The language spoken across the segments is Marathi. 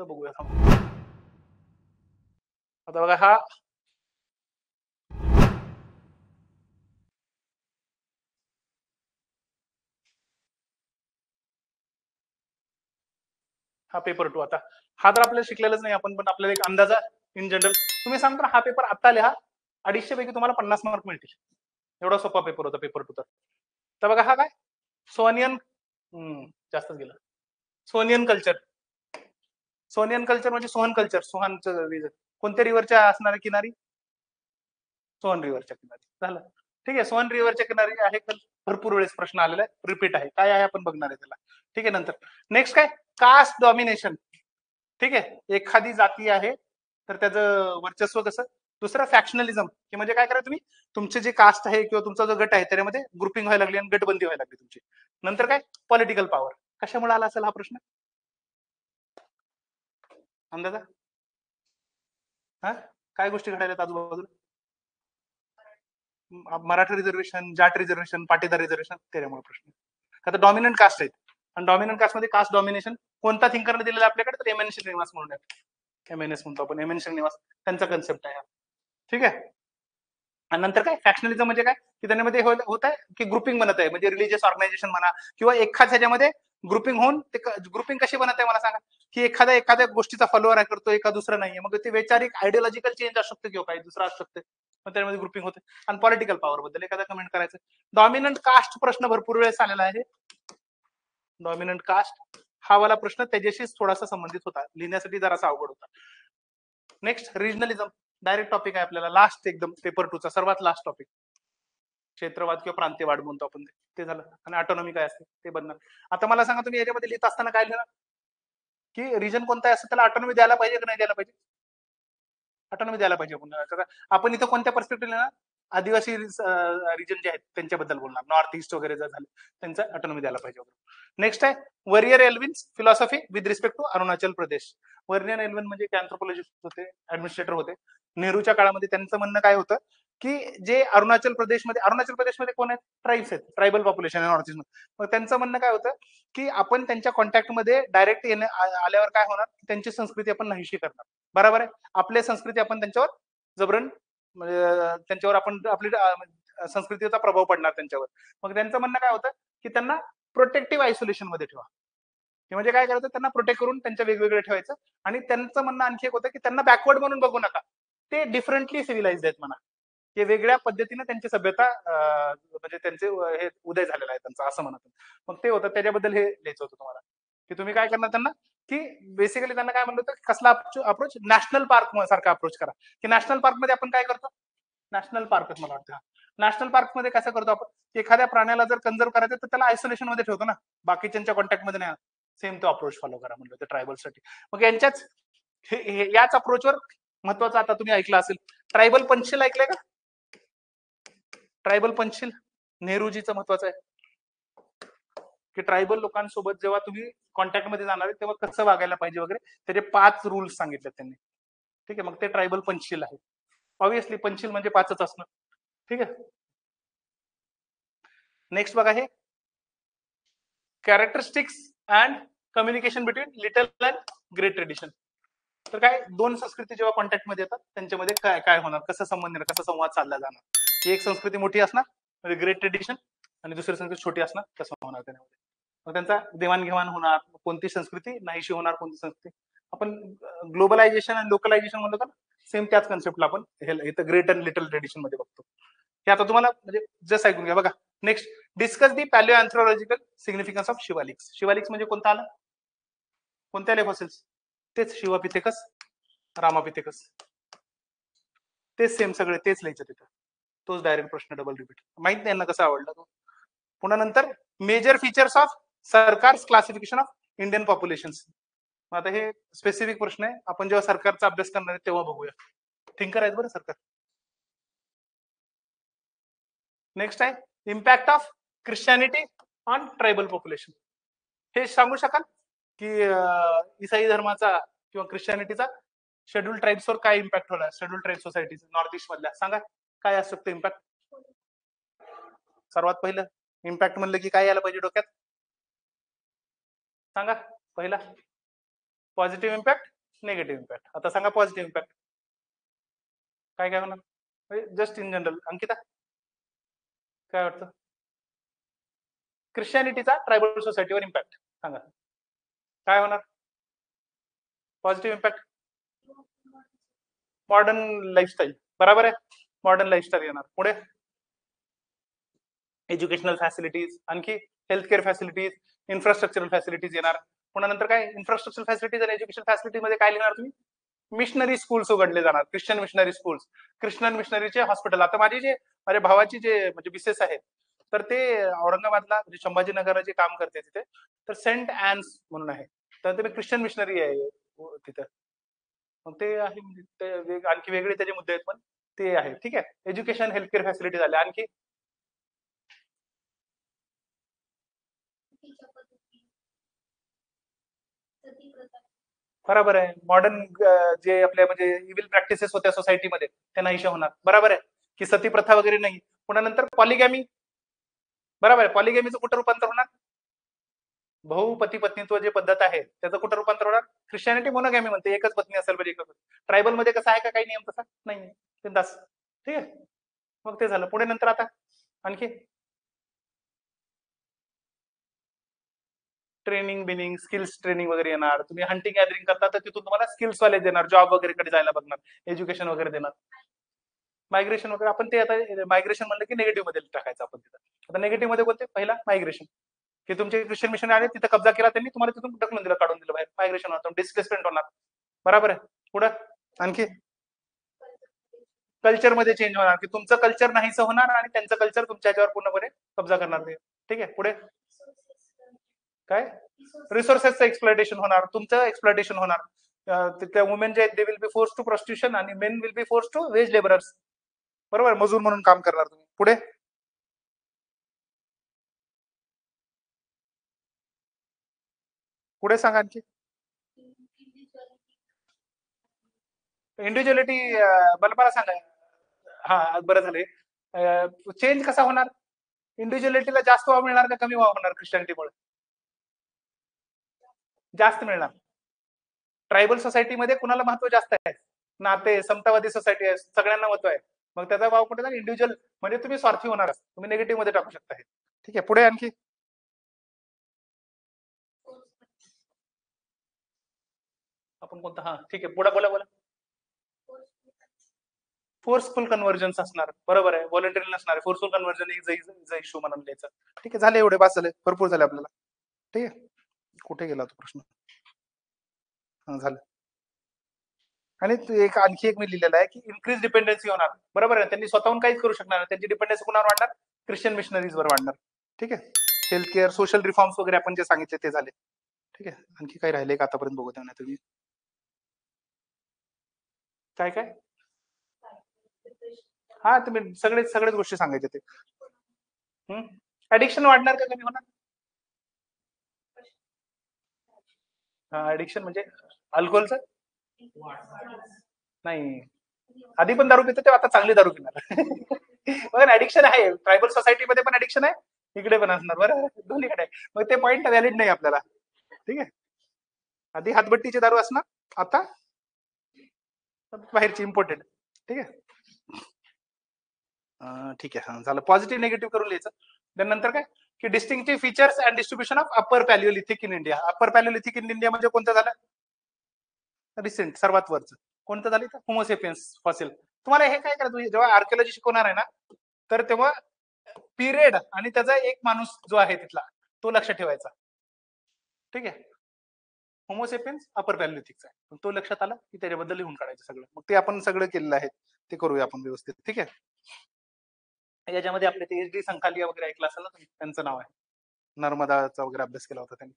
त्याचं बघूया. आता बघा हा पेपर 2. आता हा तर आपल्याला शिकलेलाच नाही आपण, पण आपल्याला एक अंदाजा इन जनरल तुम्ही सांगता हा पेपर आता लिहा, 250 पैकी तुम्हाला 50 मार्क मिळतील. एवढा सोपा पेपर होता पेपर 2 तर बघा हा काय सोनियन जास्तच गेलं. सोनियन कल्चर. सोनियन कल्चर म्हणजे सोहन कल्चर. सोहनचं रिजन कोणत्या रिव्हरच्या असणाऱ्या किनारी? सोहन रिव्हरच्या किनारी. झालं ठीक आहे. सोहन रिव्हरच्या किनारी आहे. भरपूर वेळेस प्रश्न आलेला आहे, रिपीट आहे. काय आहे आपण बघणार आहे त्याला. ठीक आहे. नंतर नेक्स्ट काय कास्ट डॉमिनेशन. ठीक आहे. एखादी जाती आहे तर त्याचं वर्चस्व कसं. दुसरं फॅक्शनलिझम की म्हणजे काय करा तुम्ही तुमचे जे कास्ट आहे किंवा तुमचा जो गट आहे त्याच्यामध्ये ग्रुपिंग व्हायला लागली आणि गटबंदी व्हायला लागली तुमची. नंतर काय पॉलिटिकल पॉवर. कशामुळे आला असेल हा प्रश्न अंदाजा? हा काय गोष्टी घडायला आजूबाजूला? Maratha reservation, Jat reservation, Patidar reservation त्याच्यामुळे प्रश्न. आता डॉमिनंट कास्ट आहेत आणि डॉमिनंट कास्टमध्ये कास्ट डॉमिनेशन कोणता थिंकरने दिलेला आपल्याकडे तर एम एन श्रीनिवास म्हणून आहे. एमएनएस म्हणतो आपण एम एन श्रीनिवास त्यांचा कन्सेप्ट आहे. ठीक आहे. आणि नंतर काय फॅक्शनलिझम म्हणजे काय की त्याच्यामध्ये होत आहे की ग्रुपिंग बनत आहे म्हणजे रिलीजियस ऑर्गनायझेशन म्हणा किंवा एखाद्या ह्याच्यामध्ये ग्रुपिंग होऊन ते ग्रुपिंग कशी बनत आहे मला सांगा की एखाद्या गोष्टीचा फॉलोअर करतो एका दुसरं नाहीये मग ते वैचारिक आयडिओलॉजिकल चेंज असू शकते किंवा काही दुसरं असू शकते मग त्यामध्ये ग्रुपिंग होते. आणि पॉलिटिकल पॉवर बद्दल एखादा कमेंट करायचं. डॉमिनंट कास्ट प्रश्न भरपूर वेळेस आलेला आहे. डॉमिनंट कास्ट हा वाला प्रश्न त्याच्याशी थोडासा संबंधित होता, लिहिण्यासाठी जरासा अवघड होता. नेक्स्ट रिजनलिझम डायरेक्ट टॉपिक आहे आपल्याला लास्ट एकदम पेपर 2 चा सर्वात लास्ट टॉपिक. क्षेत्रवाद किंवा प्रांतीयवाद म्हणतो आपण ते झालं. आणि ऑटोनॉमी काय असते ते बनणार. आता मला सांगा तुम्ही याच्यामध्ये लिहित असताना काय लिहिणार की रिजन कोणता आहे असं त्याला ऑटोनॉमी द्यायला पाहिजे की नाही द्यायला पाहिजे? ऑटोनॉमी द्यायला पाहिजे. आपण इथं कोणत्या पर्स्पेक्टिव्ह लिहिणार आदिवासी रिजन जे आहेत त्यांच्याबद्दल बोलणार. नॉर्थ ईस्ट वगैरे जर झालं त्यांचं ऑटोनॉमी द्यायला पाहिजे. नेक्स्ट आहे Verrier Elwin's philosophy with respect to Arunachal Pradesh. Verrier Elwin म्हणजे अँथ्रोपॉलॉजिस्ट होते, ऍडमिनिस्ट्रेटर होते. नेहरूच्या काळामध्ये त्यांचं म्हणणं काय होतं की जे अरुणाचल प्रदेशमध्ये कोण आहेत ट्राईब्स आहेत, ट्रायबल पॉप्युलेशन आहे नॉर्थ ईस्ट मध्ये. मग त्यांचं म्हणणं काय होतं की आपण त्यांच्या कॉन्टॅक्टमध्ये डायरेक्ट आल्यावर काय होणार त्यांची संस्कृती आपण नाहीशी करणार. बरोबर आहे. आपली संस्कृती आपण त्यांच्यावर जबरन म्हणजे त्यांच्यावर आपण आपली संस्कृतीचा प्रभाव पडणार त्यांच्यावर. मग त्यांचं म्हणणं काय होतं की त्यांना प्रोटेक्टिव्ह आयसोलेशन मध्ये ठेवा. म्हणजे काय करायचं त्यांना प्रोटेक्ट करून त्यांच्या वेगवेगळे ठेवायचं. आणि त्यांचं म्हणणं आणखी एक होतं की त्यांना बॅकवर्ड म्हणून बघू नका, ते डिफरंटली सिव्हिलाइज आहेत म्हणा, हे वेगळ्या पद्धतीने त्यांची सभ्यता म्हणजे त्यांचे हे उदय झालेला आहे त्यांचा असं म्हणत. मग ते होतं त्याच्याबद्दल हे लिहायचं होतं तुम्हाला की तुम्ही काय करणार त्यांना की बेसिकली त्यांना काय म्हणलं होतं कसला अप्रोच नॅशनल पार्क सारखा अप्रोच करा. की नॅशनल पार्क मध्ये आपण काय करतो नॅशनल पार्कच मला वाटतं नॅशनल पार्क मध्ये कसं करतो आपण एखाद्या प्राण्याला जर कन्झर्व करायचं तर त्याला आयसोलेशन मध्ये ठेवतो ना, बाकीच्या कॉन्टॅक्ट मध्ये नाही. सेम तो अप्रोच फॉलो करा म्हणलं होतं ट्रायबलसाठी. मग यांच्याच याच अप्रोचवर महत्वाचं आता तुम्ही ऐकलं असेल ट्रायबल पंचशील ऐकलंय का? ट्रायबल पंचशील नेहरूजीचं महत्वाचं आहे की ट्रायबल लोकांसोबत जेव्हा तुम्ही कॉन्टॅक्ट मध्ये जाणार आहे तेव्हा कसं वागायला पाहिजे वगैरे त्याचे 5 रूल्स सांगितले त्यांनी. ठीक आहे. मग ते ट्रायबल पंचशील आहे. ऑब्विसली पंचशील म्हणजे 5च असणं. ठीक आहे. नेक्स्ट बघा हे characteristics and communication between little and great tradition. तर काय दोन संस्कृती जेव्हा कॉन्टॅक्ट मध्ये येतात त्यांच्यामध्ये काय काय होणार, कसं संबंध कसा संवाद साधला जाणार. ही एक संस्कृती मोठी असणार म्हणजे ग्रेट ट्रेडिशन आणि दुसरी संस्कृती छोटी असणार कसं होणार त्याच्यामध्ये. मग त्यांचा देवाणघेवाण होणार, कोणती संस्कृती नाहीशी होणार, कोणती संस्कृती. आपण ग्लोबलायझेशन आणि लोकलायझेशन म्हणतो का सेम त्याच कन्सेप्टला आपण इथं ग्रेट अँड लिटल ट्रेडिशन मध्ये बघतो. हे आता तुम्हाला म्हणजे जस्ट ऐकून घ्या बघा. Next discuss the palaeo anthropological significance of Shivaliks. Shivaliks म्हणजे कोणता आला कोणत्या आले फॉसिल्स तेच शिवापिथेकस रामापिथेकस तेच सेम सगळे तेच लिहायचं तिथं. तोच डायरेक्ट प्रश्न डबल रिपीट माहित नाही यांना कसा आवडला तो. पुन्हा नंतर मेजर फीचर्स ऑफ सरकार क्लासिफिकेशन ऑफ इंडियन पॉप्युलेशन. आता हे स्पेसिफिक प्रश्न आहे, आपण जेव्हा सरकारचा अभ्यास करणार आहे तेव्हा बघूया. थिंकर आहेत बरं सरकार. नेक्स्ट आहे impact of Christianity on tribal population. हे सांगू शकाल की इसाई धर्माचा किंवा ख्रिश्चॅनिटीचा शेड्यूल ट्राईब्सवर काय इम्पॅक्ट होला शेड्यूल ट्राईब सोसायटीचा नॉर्थ ईस्ट मधल्या सांगा काय असू शकतो इम्पॅक्ट. सर्वात पहिलं इम्पॅक्ट म्हणलं की काय यायला पाहिजे डोक्यात सांगा पहिला पॉझिटिव्ह इम्पॅक्ट निगेटिव्ह इम्पॅक्ट. आता सांगा पॉझिटिव्ह इम्पॅक्ट. काय काय होणार जस्ट इन जनरल. अंकिता काय वाटतं? ख्रिश्चॅनिटीचा ट्रायबल सोसायटीवर इम्पॅक्ट सांगा काय होणार. Positive impact modern lifestyle. बरोबर आहे. मॉडर्न लाईफस्टाईल येणार. पुढे एज्युकेशनल फॅसिलिटीज, आणखी हेल्थकेअर फॅसिलिटीज, इन्फ्रास्ट्रक्चरल फॅसिलिटीज येणार. पुन्हा नंतर काय इन्फ्रास्ट्रक्चर फॅसिलिटीज आणि एज्युकेशन फॅसिलिटी मध्ये काय लिहिणार तुम्ही? मिशनरी स्कूल्स उघडले जाणार. ख्रिश्चन मिशनरी स्कूल्स, ख्रिश्चन मिशनरीचे हॉस्पिटल. आता माझ्या भावाची जे म्हणजे बिसेस आहेत तर ते औरंगाबादला म्हणजे संभाजीनगरला जे काम करते तिथे तर सेंट ॲन्स म्हणून आहे. तर ते ख्रिश्चन मिशनरी आहे तिथं. मग ते आहे म्हणजे ते आणखी वेगळे त्याचे मुद्दे आहेत पण ते आहे. ठीक आहे. एज्युकेशन हेल्थकेअर फॅसिलिटी झाल्या. आणखी बरोबर आहे. मॉडर्न जे आपल्या म्हणजे इव्हिल प्रॅक्टिसेस होत्या सोसायटीमध्ये त्या नाहीशा होणार. बरोबर आहे की सती प्रथा वगैरे नाही. पुन्हा नंतर पॉलिगॅमी. बरोबर आहे. पॉलिगॅमीचं कुठं रूपांतर होणार? भाऊ पती पत्नीत्व जे पद्धत आहे त्याचं कुठं रूपांतर होणार? ख्रिश्चॅनिटी मोनोगॅमी म्हणते. एकच पत्नी असेल पाहिजे एकच. ट्रायबल मध्ये कसं आहे का काही नियम तसा नाही. बिनधास्त. ठीक आहे. मग ते झालं. पुढे नंतर आता आणखी ट्रेनिंग बिनिंग स्किल्स ट्रेनिंग वगैरे येणार. तुम्ही हंटिंग गॅदरिंग करता तर तिथून तुम्हाला स्किल्स वाले देणार. जॉब वगैरे कडे जायला बघणार. एज्युकेशन वगैरे देणार. मायग्रेशन वगैरे आपण ते आता मायग्रेशन म्हणलं की निगेटिव्ह मध्ये टाकायचं आपण तिथं. आता निगेटिव्ह मध्ये कोणते? पहिला मायग्रेशन की तुमचे ख्रिश्चन मिशन आले तिथं कब्जा केला त्यांनी तुम्हाला तिथून ढकलून दिलं काढून दिलं बाहेर. मायग्रेशन होणार. डिस्प्लेसमेंट होणार. बरोबर आहे. पुढं आणखी कल्चरमध्ये चेंज होणार की तुमचं कल्चर नाहीसं होणार आणि त्यांचं कल्चर तुमच्या ह्याच्यावर पूर्णपणे कब्जा करणार नाही. ठीक आहे. पुढे काय रिसोर्सेसचं एक्सप्लॉयटेशन होणार. तुमचं एक्सप्लॉयटेशन होणार. त्या वुमेन जे आहेत they will be force to prostitution आणि men will be force to wage labourers. बरोबर. मजूर म्हणून काम करणार तुम्ही. पुढे पुढे सांगा आणखी. इंडिव्हिज्युअलिटी मला सांगा. हा बरं झाले. चेंज कसा होणार? इंडिव्हिज्युअलिटीला जास्त वाव मिळणार का कमी वाव होणार ख्रिश्चॅनिटीमुळे? जास्त मिळणार. ट्रायबल सोसायटीमध्ये कुणाला महत्व जास्त आहे? नाते समतावादी सोसायटी आहे सगळ्यांना महत्व आहे. मग त्याचा भाव कुठे जाईल? इंडिव्हिज्युअल म्हणजे तुम्ही स्वार्थी होणार. तुम्ही निगेटिव्ह मध्ये टाकू शकता. ठीक आहे. पुढे आणखी आपण कोणता? हा ठीक आहे. पुढे बोला बोला. फोर्सफुल कन्व्हर्जन्स असणार. बरोबर आहे. व्हॉलंटरी नसणार. फोर्सफुल कन्व्हर्जन इश्यू म्हणून द्यायचं. ठीक आहे. झाले एवढे बास झाले. भरपूर झाले आपल्याला. ठीक आहे. कुठे गेला तो प्रश्न? हा झालं. आणि एक आणखी एक मी लिहिलेलं आहे की इन्क्रीज डिपेंडन्सी होणार. बरोबर आहे. त्यांनी स्वतःहून काहीच करू शकणार नाही. त्यांची डिपेंडन्सी कुणावर वाढणार? ख्रिश्चन मिशनरीजवर वाढणार. ठीक आहे. हेल्थ केअर सोशल रिफॉर्म्स वगैरे आपण जे सांगितले ते झाले. ठीक आहे. आणखी काही राहिले का आतापर्यंत बघू द्या तुम्ही. काय काय हा तुम्ही सगळेच गोष्टी सांगायचे ते. ऍडिक्शन वाढणार का कमी होणार? ऍडिक्शन म्हणजे अल्कोहोलचं नाही. आधी पण दारू पितो तेव्हा आता चांगली दारू पिणार. बघा ऍडिक्शन आहे. ट्रायबल सोसायटीमध्ये पण ऍडिक्शन आहे. इकडे पण असणार. बरं दोन्हीकडे आहे. मग ते पॉईंट व्हॅलिड नाही आपल्याला. ठीक आहे. आधी हातभट्टीची दारू असणार. आता बाहेरची इम्पोर्टेड. ठीक आहे. ठीक आहे. झालं. पॉझिटिव्ह निगेटिव्ह करून लिहायचं. नंतर काय की distinctive features and distribution of upper palaeolithic in India. Upper palaeolithic in India म्हणजे कोणतं झालं? रिसेंट सर्वात वरचं कोणतं झालं? Homo sapiens fossil. तुम्हाला हे काय करायचं जेव्हा आर्किओलॉजी शिकवणार आहे ना तर तेव्हा पिरियड आणि त्याचा एक माणूस जो आहे तिथला तो लक्ष ठेवायचा. ठीक आहे. होमोसेपियन्स अपर पॅलिओलिथिकचा आहे. तो लक्षात आला की त्याच्याबद्दल लिहून काढायचं सगळं. मग ते आपण सगळं केलेलं आहे. ते करूया आपण व्यवस्थित. ठीक आहे. याच्यामध्ये आपले ते एच डी संखालिया वगैरे ऐकलं असेल ना तुम्ही. त्यांचं नाव आहे. नर्मदाचा वगैरे अभ्यास केला होता त्यांनी.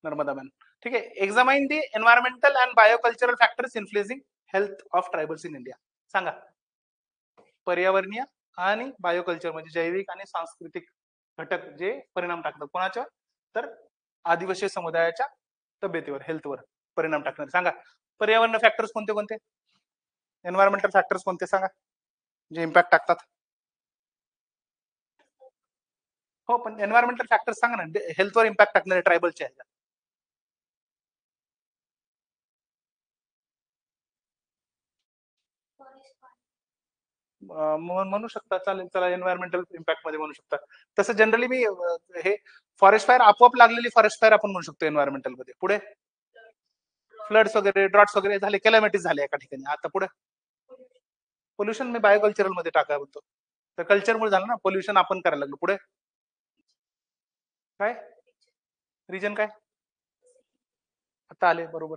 नर्मदा मॅन. ठीक आहे. Examine the environmental and biocultural factors influencing health of tribals in India. सांगा. पर्यावरणीय आणि बायोकल्चर म्हणजे जैविक आणि सांस्कृतिक घटक जे परिणाम टाकतात कोणाच्या? तर आदिवासी समुदायाच्या तब्येतीवर हेल्थवर परिणाम टाकणार. सांगा. पर्यावरण फॅक्टर्स कोणते कोणते? एन्व्हायरमेंटल फॅक्टर्स कोणते सांगा जे इम्पॅक्ट टाकतात? हो पण एन्व्हायरमेंटल फॅक्टर्स सांगा ना हेल्थवर इम्पॅक्ट टाकणारे ट्रायबलच्या ह्याच्यात. म्हणू शकता, चालेल, चला एन्व्हायरमेंटल इम्पॅक्ट मध्ये म्हणू शकता. तसं जनरली मी हे फॉरेस्ट फायर आपोआप लागलेली फॉरेस्ट फायर आपण म्हणू शकतो एन्व्हायरमेंटल मध्ये. पुढे फ्लड्स वगैरे, ड्रॉट्स वगैरे झाले, कॅलॅमिटीज झाले एका ठिकाणी. आता पुढे पोल्युशन मी बायोकल्चरल मध्ये टाका बोलतो. तर कल्चरमुळे झालं ना, पोल्युशन आपण करायला लागलो. पुढे काय रिजन काय आता आले बरोबर,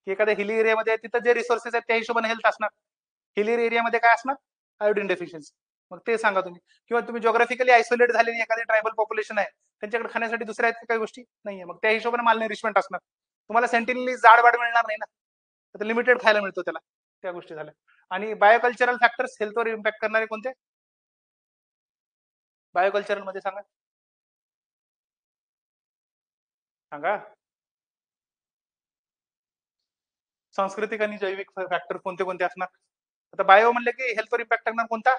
की एखाद्या हिली एरियामध्ये आहे, तिथं जे रिसोर्सेस आहेत त्या हिशोबाने हेल्थ असणार. हिली एरियामध्ये काय असणार, आयोडीन डेफिशियन्सी. मग ते सांगा तुम्ही. किंवा तुम्ही ज्योग्राफिकली आयसोलेट झालेली एखादी ट्रायबल पॉप्युलेशन आहे, त्यांच्याकडे खाण्यासाठी दुसऱ्या आहेत काही गोष्टी नाहीये, मग त्या हिशोबाने माल नरिशमेंट असणार. तुम्हाला सेंटिनली जाडवाड मिळणार नाही ना, तर लिमिटेड खायला मिळतो त्याला. त्या गोष्टी झाल्या. आणि बायोकल्चरल फॅक्टर्स हेल्थवर इम्पॅक्ट करणारे कोणते बायोकल्चरल मध्ये सांगा सांगा. सांस्कृतिक आणि जैविक फॅक्टर कोणते कोणते असणार. आता बायो म्हणले की हेल्थवर इम्पॅक्ट टाकणार कोणता,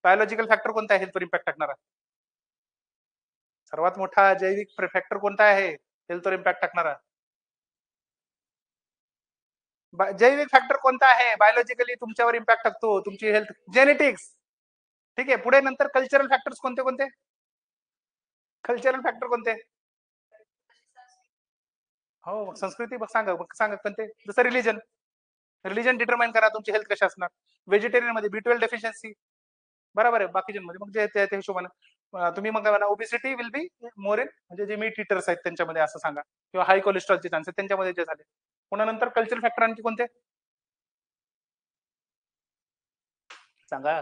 बायोलॉजिकल फॅक्टर कोणता आहे हेल्थवर इम्पॅक्ट टाकणारा. सर्वात मोठा जैविक फॅक्टर कोणता आहे हेल्थवर इम्पॅक्ट टाकणारा. जैविक फॅक्टर कोणता आहे बायोलॉजिकली तुमच्यावर इम्पॅक्ट टाकतो, तुमची हेल्थ, जेनेटिक्स. ठीक आहे. पुढे नंतर कल्चरल फॅक्टर्स कोणते कोणते, कल्चरल फॅक्टर कोणते. हो संस्कृती सांगा सांगा कोणते. जसं रिलीजन, रिलीजन डिटरमाइन करा तुमची हेल्थ कशी असणार. व्हेजिटेरियन मध्ये B12 डेफिशियन्सी बरोबर आहे. बाकीच्यांमध्ये मग जे त्या हिशोबाने तुम्ही मग obesity will be more in, म्हणजे जे मीट इटर्स आहेत त्यांच्यामध्ये असं सांगा, किंवा हाय कोलेस्ट्रॉलचे चान्सेस त्यांच्यामध्ये जे झाले. पुन्हा नंतर कल्चरल फॅक्टर आणखी कोणते सांगा.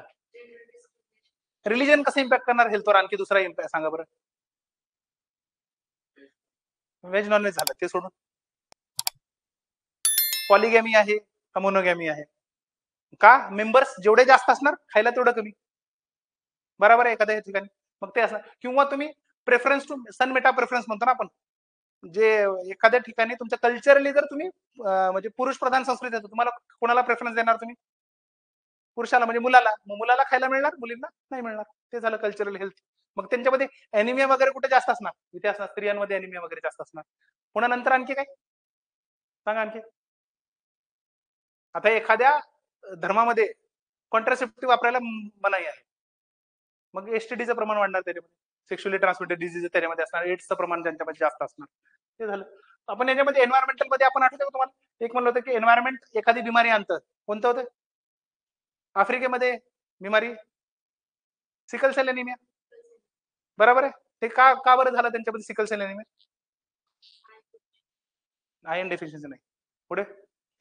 रिलीजन कसं इम्पॅक्ट करणार हेल्थवर, आणखी दुसरा इम्पॅक्ट सांगा बरं. व्हेज नॉनव्हेज झालं ते सोडून पॉलिगॅमी आहे का मोनोगॅमी आहे. का मेंबर्स जेवढे जास्त असणार खायला तेवढं कमी, बरोबर आहे एखाद्या ठिकाणी. मग ते असं, किंवा तुम्ही preference to son meta preference म्हणतो ना आपण, जे एखाद्या ठिकाणी तुमच्या कल्चरली जर तुम्ही म्हणजे पुरुष प्रधान संस्कृती आहे, तुम्हाला कोणाला प्रेफरन्स देणार तुम्ही, पुरुषाला म्हणजे मुलाला. मग मुलाला खायला मिळणार, मुलींना नाही मिळणार. ते झालं कल्चरल हेल्थ. मग त्यांच्यामध्ये अॅनिमिया वगैरे कुठे जास्त असणार, इथे असणार स्त्रियांमध्ये अॅनिमिया वगैरे जास्त असणार. पुन्हा नंतर आणखी काय सांगा आणखी. आता एखाद्या धर्मामध्ये कॉन्ट्रासेप्टिव्ह वापरायला मनाई आहे, मग एसटीडीचं प्रमाण वाढणार त्याच्यामध्ये, सेक्शुअली ट्रान्समिटेड डिझीज त्याच्यामध्ये असणार, एड्सचं प्रमाण त्यांच्यामध्ये जास्त असणार. ते झालं. आपण याच्यामध्ये एन्व्हायरमेंटल मध्ये आपण आठवतं तुम्हाला एक म्हणलं होतं की एन्व्हायरमेंट एखादी बिमारी आणतं, कोणतं होतं आफ्रिकेमध्ये बिमारी, सिकल सेल एनिमिया. बरोबर आहे. ते का बरं झालं त्यांच्यामध्ये sickle cell anaemia, iron deficiency नाही. पुढे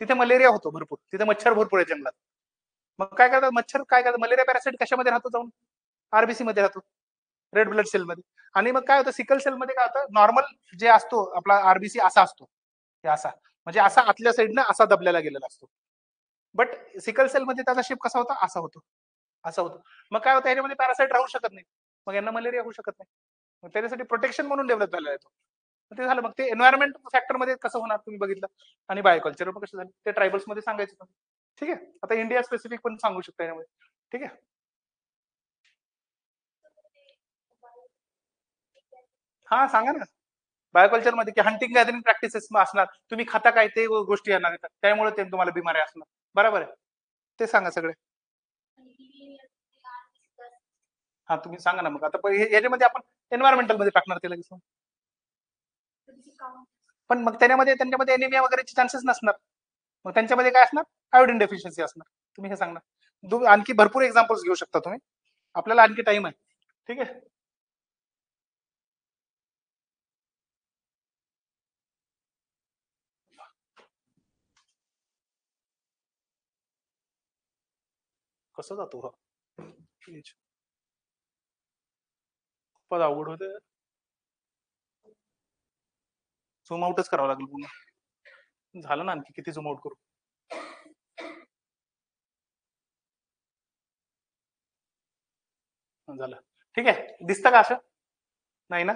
तिथे मलेरिया होतो भरपूर, तिथे मच्छर भरपूर आहे जंगलात. मग काय करतात मच्छर, काय करतात मलेरिया पॅरासाइट कशामध्ये राहतो, जाऊन आरबीसी मध्ये राहतो, रेड ब्लड सेल मध्ये. आणि मग काय होतं सिकल सेल मध्ये काय होतं, नॉर्मल जे असतो आपला आरबीसी असा असतो, हे असा म्हणजे असा आतल्या साईडनं असा दबलेला गेलेला असतो. बट सिकल सेल मध्ये त्याचा शेप कसा होता, असा होतो, असा होतो. मग काय होतं याच्यामध्ये पॅरासाइट राहू शकत नाही, मग यांना मलेरिया होऊ शकत नाही. मग त्याच्यासाठी प्रोटेक्शन म्हणून डेव्हलप झालेला आहे तो. ते झालं. मग ते एन्व्हायरमेंट फॅक्टर मध्ये कसं होणार तुम्ही बघितलं. आणि बायोकल्चर कसं झालं ते ट्रायबल्स मध्ये सांगायचं तुम्ही. ठीक आहे. आता इंडिया स्पेसिफिक पण सांगू शकता यामध्ये. ठीक आहे. हा सांगा ना. बायोकल्चर मध्ये की हंटिंग गॅदरिंग प्रॅक्टिसेस असणार, तुम्ही खाता काय ते गोष्टी येणार येतात, त्यामुळे ते तुम्हाला बिमाऱ्या असणार. बरोबर आहे. ते सांगा सगळे. हा तुम्ही सांगा ना. मग आता याच्यामध्ये आपण एन्व्हायरमेंटल मध्ये टाकणार ते लगेच. पण मग त्यांच्यामध्ये एनिमिया वगैरेचे चान्सेस नसणार, मग त्यांच्यामध्ये काय असणार, आयोडीन डेफिशियन्सी असणार. तुम्ही हे सांगणार. आणखी भरपूर एक्झाम्पल्स घेऊ शकता तुम्ही, आपल्याला आणखी टाइम आहे. ठीक आहे. कसं जातो हा खूपच अवघड होते. झूम आउटच करावं लागेल पुन्हा. झालं ना, आणखी किती झूम आउट करू. झालं. ठीक आहे. दिसतं का असं, नाही ना.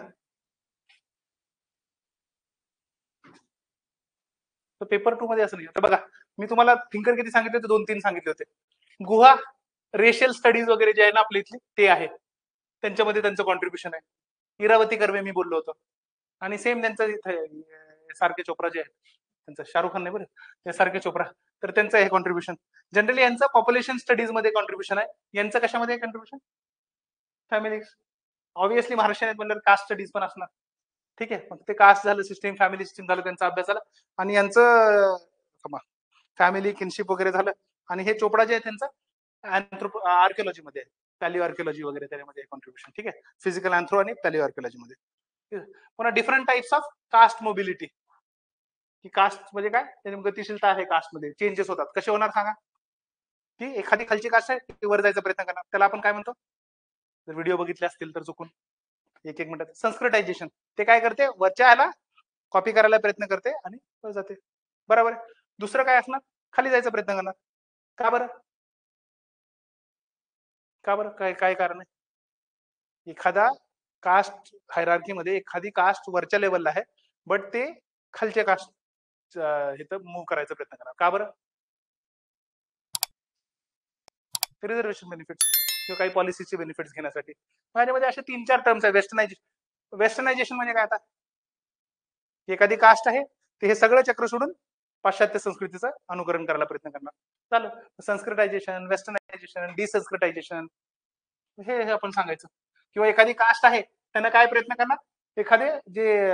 तर पेपर 2 मध्ये असं नाही. तर बघा मी तुम्हाला थिंकर किती सांगितले होते, 2-3 सांगितले होते. गुहा रेशियल स्टडीज वगैरे जे आहे ना आपल्या इथले ते आहे, त्यांच्यामध्ये त्यांचं कॉन्ट्रीब्युशन आहे. इरावती कर्वे मी बोललो होतो. आणि सेम त्यांचं इथे सारखे चोप्रा जे आहे, त्यांचं शाहरुख खान नाही बरं, ते सारखे चोप्रा, तर त्यांचं हे कॉन्ट्रीब्युशन. जनरली यांचं पॉप्युलेशन स्टडीज मध्ये कॉन्ट्रीब्युशन आहे, यांचं कशामध्ये कॉन्ट्रीब्युशन? फॅमिली. ऑब्विसली महाराष्ट्र म्हणल्यावर कास्ट स्टडीज पण असणार. ठीक आहे, मग ते कास्ट झालं, सिस्टीम फॅमिली सिस्टीम झालं, त्यांचा अभ्यास झाला, आणि यांचं फॅमिली किनशिप वगैरे झालं. आणि हे चोपडा जे आहे त्यांचं आर्किओलॉजी मध्ये आहे, पॅलिओ आर्किओलॉजी वगैरे त्यामध्ये कॉन्ट्रीब्युशन. ठीक आहे, फिजिकल अँथ्रो आणि पॅलिओ आर्किओलॉजी मध्ये. पुन्हा different types of caste mobility, की कास्ट म्हणजे काय, त्याची गतिशीलता आहे कास्टमध्ये, चेंजेस होतात. कसे होणार सांगा? की एखादी खालची कास्ट आहे ती वर जायचा प्रयत्न करणार, त्याला आपण काय म्हणतो? जर व्हिडिओ बघितले असतील तर चुकून एक मिनिटात, संस्कृटायझेशन. ते काय करते, वरच्या याला कॉपी करायला प्रयत्न करते आणि वर जाते. बरोबर आहे. दुसरं काय असणार, खाली जायचा प्रयत्न करणार. का बरं? का बरं, काय काय कारण आहे? एखादा कास्ट हायरार्की मध्ये एखादी कास्ट वरच्या लेवलला आहे, बट ते खालच्या कास्ट इथं मूव्ह करायचा प्रयत्न करणार. का बरं? रिझर्वेशन बेनिफिट्स किंवा काही पॉलिसीचे बेनिफिट्स घेण्यासाठी. माझ्यामध्ये असे 3-4 टर्म्स आहे. वेस्टर्नायझेशन म्हणजे काय? आता एखादी कास्ट आहे ते हे सगळं चक्र सोडून पाश्चात्य संस्कृतीचं अनुकरण करायला प्रयत्न करणार. चालू संस्कृतायझेशन, वेस्टर्नायझेशन, डिसंस्कृतायझेशन, हे आपण सांगायचं. किंवा एखादी कास्ट आहे त्यांना काय प्रयत्न करणार, एखादे जे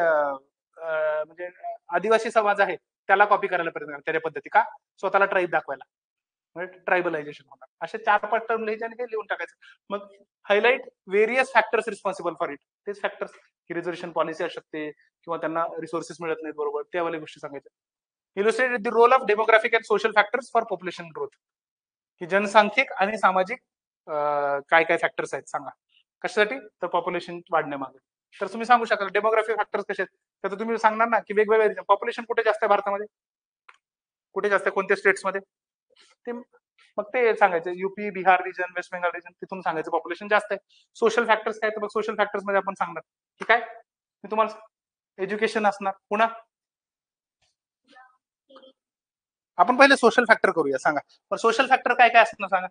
म्हणजे आदिवासी समाज आहे त्याला कॉपी करायला प्रयत्न करणार त्याच्या पद्धती. का? स्वतःला ट्राईब दाखवायला, म्हणजे ट्रायबलायझेशन होणार. असे 4-5 टर्म लिहायचे आणि हे लिहून टाकायचं. मग highlight various factors responsible for it. तेच फॅक्टर्स की रिझर्वेशन पॉलिसी असू शकते किंवा त्यांना रिसोर्सेस मिळत नाहीत बरोबर, त्यावाल्या गोष्टी सांगायच्या. Illustrated the role of demographic and social factors for population growth, की जनसांख्यिक आणि सामाजिक काय काय फॅक्टर्स आहेत सांगा. कशासाठी? तर पॉप्युलेशन वाढण्यामागे. तर तुम्ही सांगू शकाल डेमोग्राफिक फॅक्टर्स कसे आहेत, तर तुम्ही सांगणार ना की वेगवेगळे पॉप्युलेशन कुठे जास्त आहे भारतामध्ये, कुठे जास्त आहे, कोणत्या स्टेट्समध्ये, ते मग ते सांगायचं. UP, Bihar region, West Bengal region, तिथून सांगायचं पॉप्युलेशन जास्त आहे. सोशल फॅक्टर्स काय, तर मग सोशल फॅक्टर्स मध्ये आपण सांगणार की काय, मी तुम्हाला एज्युकेशन असणार. पुन्हा आपण पहिले सोशल फॅक्टर करूया. सांगा पण सोशल फॅक्टर काय काय असणार सांगा.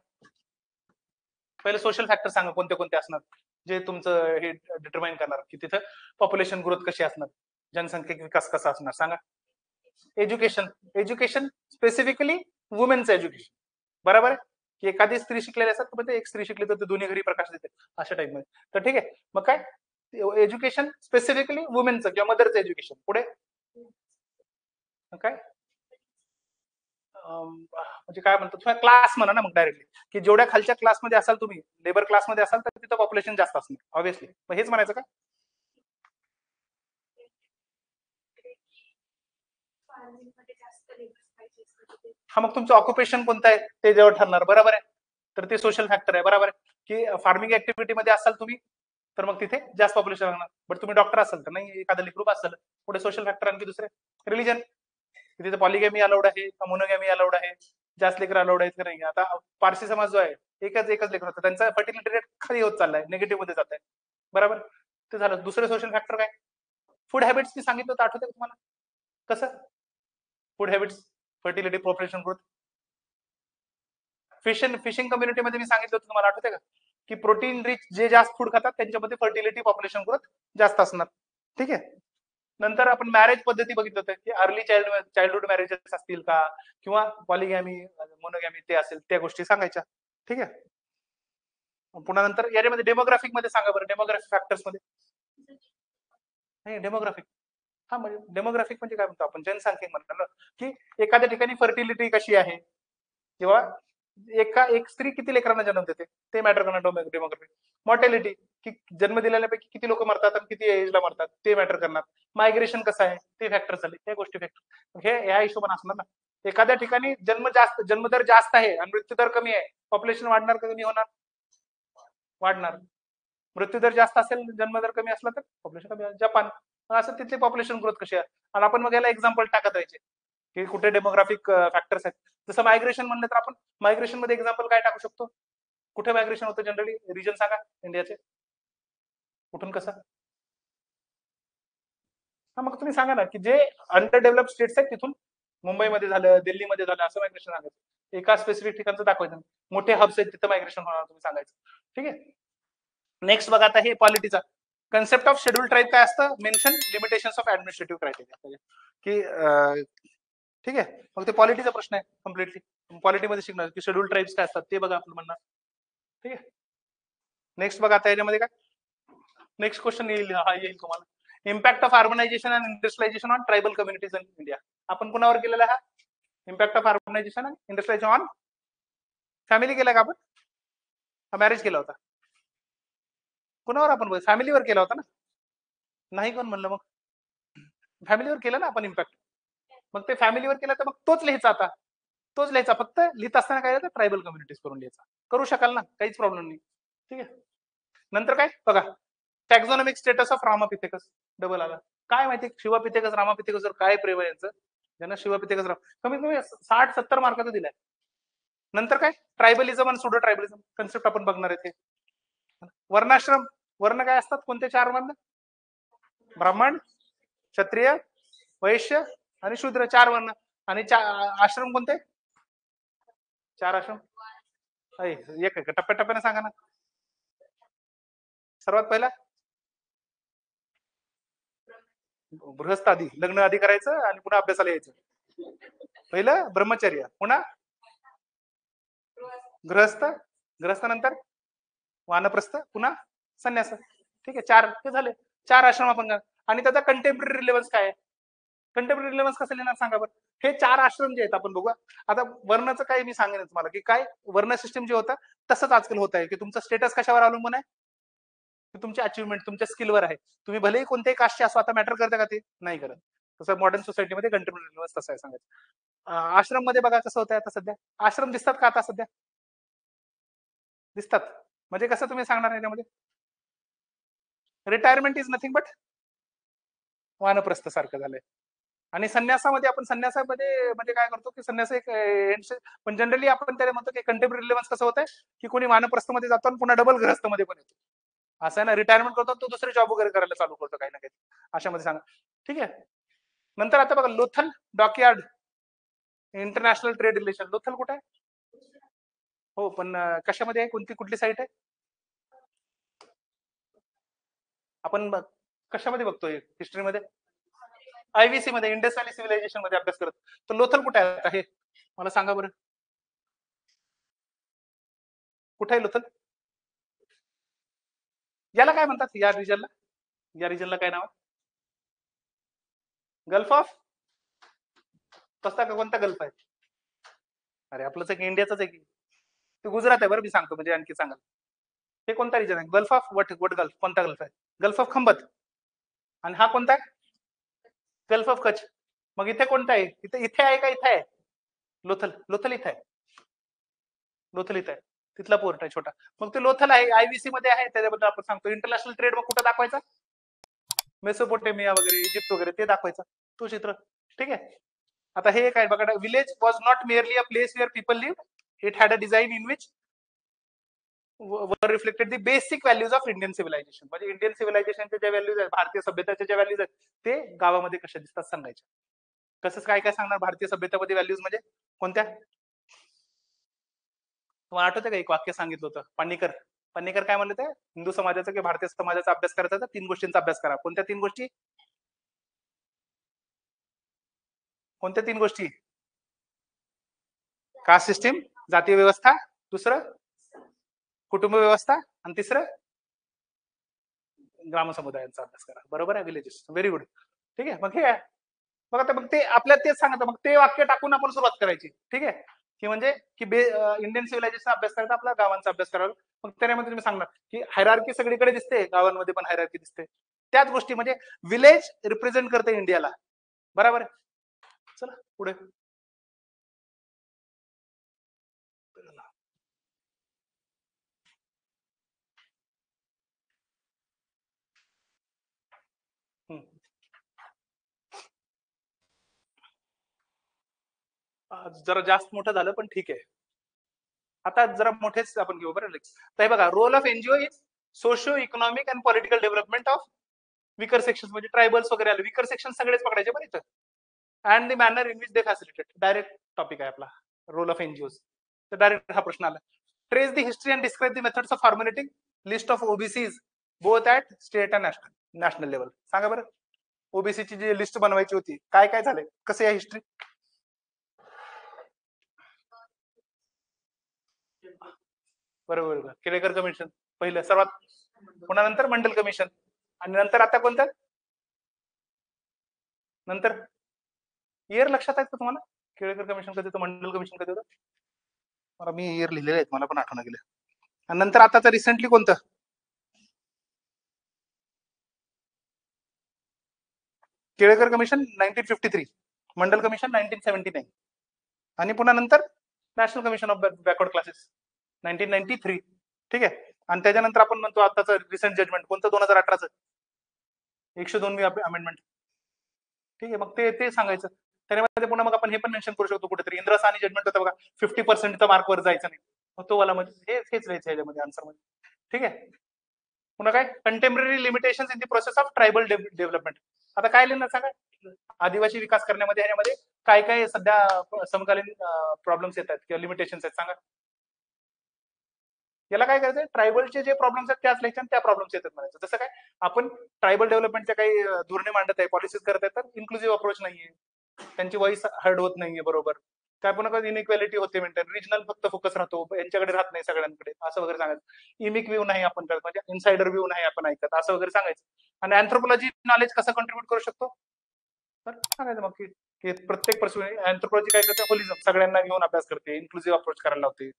पहिले सोशल फॅक्टर सांगा कोणते कोणते असणार जे तुमचं हे डिटरमाइन करणार की तिथं पॉप्युलेशन ग्रोथ कशी असणार, जनसंख्येचा विकास कसा असणार. सांगा. एज्युकेशन स्पेसिफिकली वुमेनचं एज्युकेशन. बरोबर आहे, की एखादी स्त्री शिकलेली असतात तर एक स्त्री शिकली तर दोन्ही घरी प्रकाश देते, अशा टाइप मध्ये. तर ठीक आहे, मग काय एज्युकेशन स्पेसिफिकली वुमेनचं किंवा मदरचं एज्युकेशन. पुढे काय म्हणजे काय म्हणतो तुम्ही क्लास म्हणा ना मग डायरेक्टली, की जेवढ्या खालच्या क्लासमध्ये असाल तुम्ही, लेबर क्लासमध्ये असाल तर तिथं पॉप्युलेशन जास्त असणार ऑब्व्हियसली. मग हेच म्हणायचं का? हा, मग तुमचं ऑक्युपेशन कोणतं आहे ते जेव्हा ठरणार. बरोबर आहे, तर ते सोशल फॅक्टर आहे. बरोबर आहे, की फार्मिंग ऍक्टिव्हिटी मध्ये असाल तुम्ही तर मग तिथे जास्त पॉप्युलेशन लागणार. बट तुम्ही डॉक्टर असाल तर नाही, एखादा ग्रुप असेल. पुढे सोशल फॅक्टर आणखी दुसरे रिलीजन, तिथे पॉलिगॅमी अलाउड आहे का मोनोगॅमी अलाउड आहे, जास्त लेकर अलाउड आहेत का नाही. आता पारसी समाज जो आहे एकच लेकर होतं, त्यांचा फर्टिलिटी रेट खाली होत चाललाय, निगेटिव्ह मध्ये जात आहे. बरोबर, ते झालं. दुसरे सोशल फॅक्टर काय, फूड हॅबिट्स मी सांगितलं होतं, आठवतं तुम्हाला? कसं food habits, fertility, population growth. Fishing कम्युनिटीमध्ये मी सांगितलं होतं तुम्हाला, आठवते का? की प्रोटीन रिच जे जास्त फूड खातात त्यांच्यामध्ये फर्टिलिटी, पॉप्युलेशन ग्रोथ जास्त असणार. ठीक आहे. नंतर आपण मॅरेज पद्धती बघितलं होतं की अर्ली चाइल्डहुड मॅरेजेस असतील का किंवा पॉलिगॅमी, मोनोगॅमी ते असेल, त्या गोष्टी सांगायच्या. ठीक आहे. पुन्हा नंतर याच्यामध्ये डेमोग्राफिक मध्ये सांगा बरं, डेमोग्राफिक फॅक्टर्स मध्ये. नाही, डेमोग्राफिक, हा म्हणजे डेमोग्राफिक म्हणजे काय म्हणतो आपण, जनसंख्या म्हणतो ना, की एखाद्या ठिकाणी फर्टिलिटी कशी आहे किंवा एक स्त्री किती लेकरांना जन्म देते ते मॅटर करणार. डेमोग्राफी. मॉर्टॅलिटी, की जन्म दिलेल्यापैकी किती लोक मरतात आणि किती एजला मरतात ते मॅटर करणार. मायग्रेशन कसं आहे ते फॅक्टर झाले, त्या गोष्टी फॅक्टर हे या हिशोबाने असणार ना. एखाद्या ठिकाणी जन्मदर जास्त आहे आणि मृत्यूदर कमी आहे, पॉप्युलेशन वाढणार का कमी होणार? वाढणार. मृत्यूदर जास्त असेल, जन्मदर कमी असला तर पॉप्युलेशन कमी. जपान असं, तिथली पॉप्युलेशन ग्रोथ कशी आहे. आणि आपण मग याला एक्झाम्पल टाकत राहायचे की कुठे डेमोग्राफिक फॅक्टर्स आहेत. जसं मायग्रेशन म्हणलं तर आपण मायग्रेशन मध्ये एक्झाम्पल काय टाकू शकतो, कुठे मायग्रेशन होतं जनरली, रिजन सांगा इंडियाचे, कुठून कसं. हा, मग तुम्ही सांगा ना की जे अंडर डेव्हलप स्टेट्स आहेत तिथून मुंबईमध्ये झालं, दिल्लीमध्ये झालं, असं मायग्रेशन सांगायचं. एका स्पेसिफिक ठिकाणचं दाखवायचं, मोठे हब्स आहेत तिथं मायग्रेशन होणार तुम्ही सांगायचं. ठीक आहे. नेक्स्ट बघा आता हे पॉलिटीचा कन्सेप्ट ऑफ शेड्यूल ट्राईब काय असतं, mention limitations of administrative criteria, की ठीक आहे. मग ते पॉलिटीचा प्रश्न आहे कम्प्लिटली. पॉलिटीमध्ये शिकणार की शेड्यूल ट्राईब्स काय असतात ते बघा आपलं म्हणणार. ठीक आहे. नेक्स्ट बघा आता याच्यामध्ये काय नेक्स्ट क्वेश्चन येईल, हा येईल तुम्हाला. Impact of urbanisation and industrialisation on tribal communities in India. आपण कुणावर केलेला हा impact of urbanisation and industrialisation on family केला का आपण, मॅरेज केला होता? कुणावर आपण फॅमिलीवर केला होता ना? नाही कोण म्हणलं मग? फॅमिलीवर केलं ना आपण इम्पॅक्ट. मग ते फॅमिलीवर केलं तर मग तोच लिहायचा आता, तोच लिहायचा. फक्त लिहित असताना काय येतं ट्रायबल कम्युनिटीज करून लिहायचा. करू शकाल ना, काहीच प्रॉब्लेम नाही. ठीक आहे. नंतर काय बघा, टॅक्झॉनॉमिक स्टेटस ऑफ रामापिथेकस. डबल आला. काय माहिती शिवापिथेकस रामापिथेकस वर काय प्रेम आहे यांचं, ज्यांना शिवापिथेकस राम कमीत कमी 60-70 मार्काचं दिलाय. नंतर काय ट्रायबलिझम आणि सुडो ट्रायबलिझम कन्सेप्ट आपण बघणार आहे. ते वर्णाश्रम, वर्ण काय असतात, कोणते 4 वर्ण? ब्राह्मण, क्षत्रिय, वैश्य आणि शूद्र, 4 वर्ण. आणि आश्रम कोणते? 4 आश्रम. एक टप्प्याटप्प्याने सांगा ना. सर्वात पहिला गृहस्थ आधी, लग्न आधी करायचं आणि पुन्हा अभ्यासाला यायचं. पहिलं ब्रह्मचर्य, पुन्हा गृहस्थ, गृहस्थानंतर वानप्रस्थ, पुन्हा संन्यास. ठीक आहे. 4 ते झाले. 4 आश्रम आपण. आणि त्याचा कंटेम्पररी रिलेव्हन्स काय आहे? कंटेम्पररी रिलेव्हन्स कसं लिहिणार सांगा बरं. हे 4 आश्रम जे आहेत आपण बघूया. आता वर्णाचं काय मी सांगेन तुम्हाला की काय वर्ण सिस्टम जे होतं तसंच आजकाल होत आहे की तुमचं स्टेटस कशावर अवलंबून आहे, की तुमची अचिव्हमेंट तुमच्या स्किलवर आहे. तुम्ही भलेही कोणत्याही कास्टचे असो, आता मॅटर करते का ते? नाही करत. तसं मॉडर्न सोसायटीमध्ये कंटेम्पररी रिलेव्हन्स तसं आहे सांगायचं. आश्रम मध्ये बघा कसं होतंय आता सध्या. आश्रम दिसतात का आता सध्या? दिसतात. म्हणजे कसं तुम्ही सांगणार याच्यामध्ये? रिटायरमेंट इज नथिंग बट वानप्रस्थ सारखं झालंय. आणि संन्यासामध्ये आपण संन्यासामध्ये म्हणजे काय करतो की संन्यास एक पण जनरली आपण त्याला म्हणतो की कंटेम्पररी रिलेव्हन्स कसं होतंय की कोणी वानप्रस्थमध्ये जातो आणि पुन्हा डबल गृहस्थमध्ये पण येतो. असं आहे ना, रिटायरमेंट करतो तो दुसरे जॉब वगैरे करायला चालू करतो काही ना काही अशामध्ये सांगा. ठीक आहे. नंतर आता बघा Lothal dockyard international trade relation. Lothal कुठे आहे? हो पण कशामध्ये आहे, कोणती कुठली साईट आहे? आपण कशामध्ये बघतोय हिस्ट्रीमध्ये? आयव्हीसी मध्ये, इंडस व्हॅली सिव्हिलायझेशन मध्ये अभ्यास करत. तर लोथल कुठे आहे आता हे मला सांगा बरं. कुठे आहे लोथल? याला काय म्हणतात या रिजनला? या रिजनला काय नाव आहे? गल्फ ऑफ कसता का कोणता गल्फ आहे? अरे आपलंच एक इंडियाच आहे की ते गुजरात आहे बरं. मी सांगतो म्हणजे आणखी सांगा. हे कोणता रिजन आहे? गल्फ ऑफ वट गल्फ कोणता गल्फ आहे? Gulf of Khambhat. आणि हा कोणता आहे? Gulf of Kutch. मग इथे कोणता आहे? इथे इथे आहे का इथे आहे? लोथल. लोथल इथे आहे. लोथल इथे आहे. तिथला पोर्ट आहे छोटा. मग ते लोथल आहे आयव्हीसी मध्ये आहे. त्याच्याबद्दल आपण सांगतो. इंटरनॅशनल ट्रेड मग कुठं दाखवायचा? मेसोपोटेमिया वगैरे इजिप्त वगैरे ते दाखवायचं तो चित्र. ठीक आहे. आता हे काय बघा, village was not merely a place where people live. It had a design in which were reflected the basic values of Indian civilisation. म्हणजे इंडियन सिव्हिलायझेशनच्या ज्या व्हॅल्यूज आहेत, भारतीय सभ्यतेच्या ज्या व्हॅल्यूज आहेत ते गावामध्ये कशा दिसतात सांगायचे. कसं काय काय सांगणार भारतीय सभ्यतेमध्ये व्हॅल्यूज म्हणजे कोणत्या? तुम्हाला आठवतं का एक वाक्य सांगितलं होतं पाणीकर. पाणीकर काय म्हणले ते हिंदू समाजाचा किंवा भारतीय समाजाचा अभ्यास करायचा तर 3 गोष्टींचा अभ्यास करा. कोणत्या 3 गोष्टी? कोणत्या 3 गोष्टी? कास्ट सिस्टीम, जातीय व्यवस्था, दुसरं कुटुंब व्यवस्था आणि तिसरं ग्राम समुदायांचा अभ्यास करा. बरोबर आहे. विलेजेस. Very good. ठीक आहे. मग हे आहे. मग आता मग ते आपल्याला तेच सांगतं. मग ते वाक्य टाकून आपण सुरुवात करायची. ठीक आहे. की म्हणजे की इंडियन सिव्हिलायझेशन अभ्यास करायचा आपला गावांचा अभ्यास करावा. मग त्यामध्ये तुम्ही सांगणार की हायरार्की सगळीकडे दिसते, गावांमध्ये पण हायरार्की दिसते. त्याच गोष्टी म्हणजे विलेज रिप्रेझेंट करते इंडियाला. बरोबर आहे. चला पुढे. जरा जास्त मोठं झालं पण ठीक आहे. आता जरा मोठेच आपण घेऊ बरं. तर हे बघा, role of NGO is socio economic and political development of weaker section. म्हणजे ट्रायबल्स वगैरे आले, विकर सेक्शन सगळेच पकडायचे बरं इथं. And the manner in which they facilitate. Direct topic आहे आपला रोल ऑफ एनजीओ. तर डायरेक्ट हा प्रश्न आला. Trace the history and describe the methods of formulating list of OBCs both at state and national level. सांगा बरं, ओबीसीची जी लिस्ट बनवायची होती काय काय झाले, कसं या हिस्ट्री? बरोबर, केळेकर कमिशन पहिलं सर्वात, पुन्हा नंतर मंडल कमिशन, आणि नंतर आता कोणतं, नंतर इयर लक्षात आहेत का तुम्हाला? केळेकर कमिशन कधी होतं, मंडल कमिशन कधी होतं? मला मी इयर लिहिलेले आहेत, मला पण आठवण गेलं. आणि नंतर आताच रिसेंटली कोणतं? केळेकर कमिशन 1953, मंडल कमिशन 1979, आणि पुन्हा नंतर national commission of backward classes 1993. ठीक आहे. आणि त्याच्यानंतर आपण म्हणतो आताचं रिसेंट जजमेंट कोणतं, 2018चं 102वी अमेंडमेंट. ठीक आहे, मग ते सांगायचं. त्यामध्ये पुन्हा मग आपण हे पण मेन्शन करू शकतो कुठेतरी, इंदिरा साहनी जजमेंट होतं बघा, 50% मार्कवर जायचं नाही, मग तो वाला म्हणजे हेच लिहायचं ह्याच्यामध्ये आन्सर मध्ये. ठीक आहे. पुन्हा काय, contemporary limitation in the process of tribal development. आता काय लिहिणार सांगा, आदिवासी विकास करण्यामध्ये ह्याच्यामध्ये काय काय सध्या समकालीन प्रॉब्लेम्स येतात किंवा लिमिटेशन्स आहेत सांगा. याला काय करायचं, ट्रायबलचे जे प्रॉब्लेम्स आहेत त्याच लिहायचे, त्या प्रॉब्लेम्स येतात म्हणायचं. जसं काय आपण ट्रायबल डेव्हलपमेंटच्या काही धोरणे मांडत आहे, पॉलिसीज करत आहे, तर इन्क्लुझिव्ह अप्रोच नाहीये, त्यांची वॉइस हर्ड होत नाहीये, बरोबर. काय पुन्हा कधी इनइक्वॅलिटी होते मेंटेन, रिजनल फक्त फोकस राहतो, यांच्याकडे राहत नाही सगळ्यांकडे, असं वगैरे सांगायचं. इमिक व्ह्यू नाही आपण करत, म्हणजे इनसाइडर व्ह्यू नाही आपण ऐकत, असं वगैरे सांगायचं. आणि अँथ्रोपॉलॉजी नॉलेज कसं कॉन्ट्रीब्युट करू शकतो, तर सांगायचं मग की प्रत्येक पर्सन अँथ्रोपॉलॉजी काय करते, होलिझम सगळ्यांना घेऊन अभ्यास करते, इन्क्लुझिव्ह अप्रोच करायला लावते,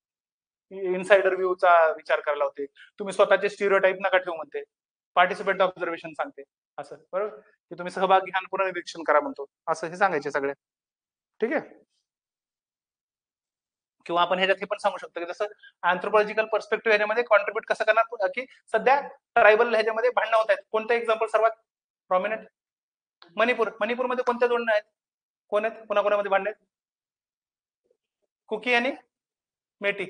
इनसाइडर व्ह्यूचा विचार करायला होते, तुम्ही स्वतःचे स्टिरियोटाईप नका ठेवू म्हणते, पार्टिसिपेंट ऑब्झर्वेशन सांगते, असं बरोबर, की तुम्ही सहभागी घ्या, पुनर्निरीक्षण करा म्हणतो, असं हे सांगायचे सगळे. ठीक आहे. किंवा आपण ह्याच्यात हे पण सांगू शकतो की जसं अँथ्रोपॉलॉजिकल पर्स्पेक्टिव्ह ह्याच्यामध्ये कॉन्ट्रीब्युट कसं करणार, की सध्या ट्रायबल ह्याच्यामध्ये भांडणं होत आहेत. कोणतं एक्झाम्पल सर्वात प्रॉमिनंट, मणिपूरमध्ये कोणत्या जोडणं आहेत, कोण आहेत, कोणाकोणामध्ये भांडण आहेत, कुकी आणि मेटी,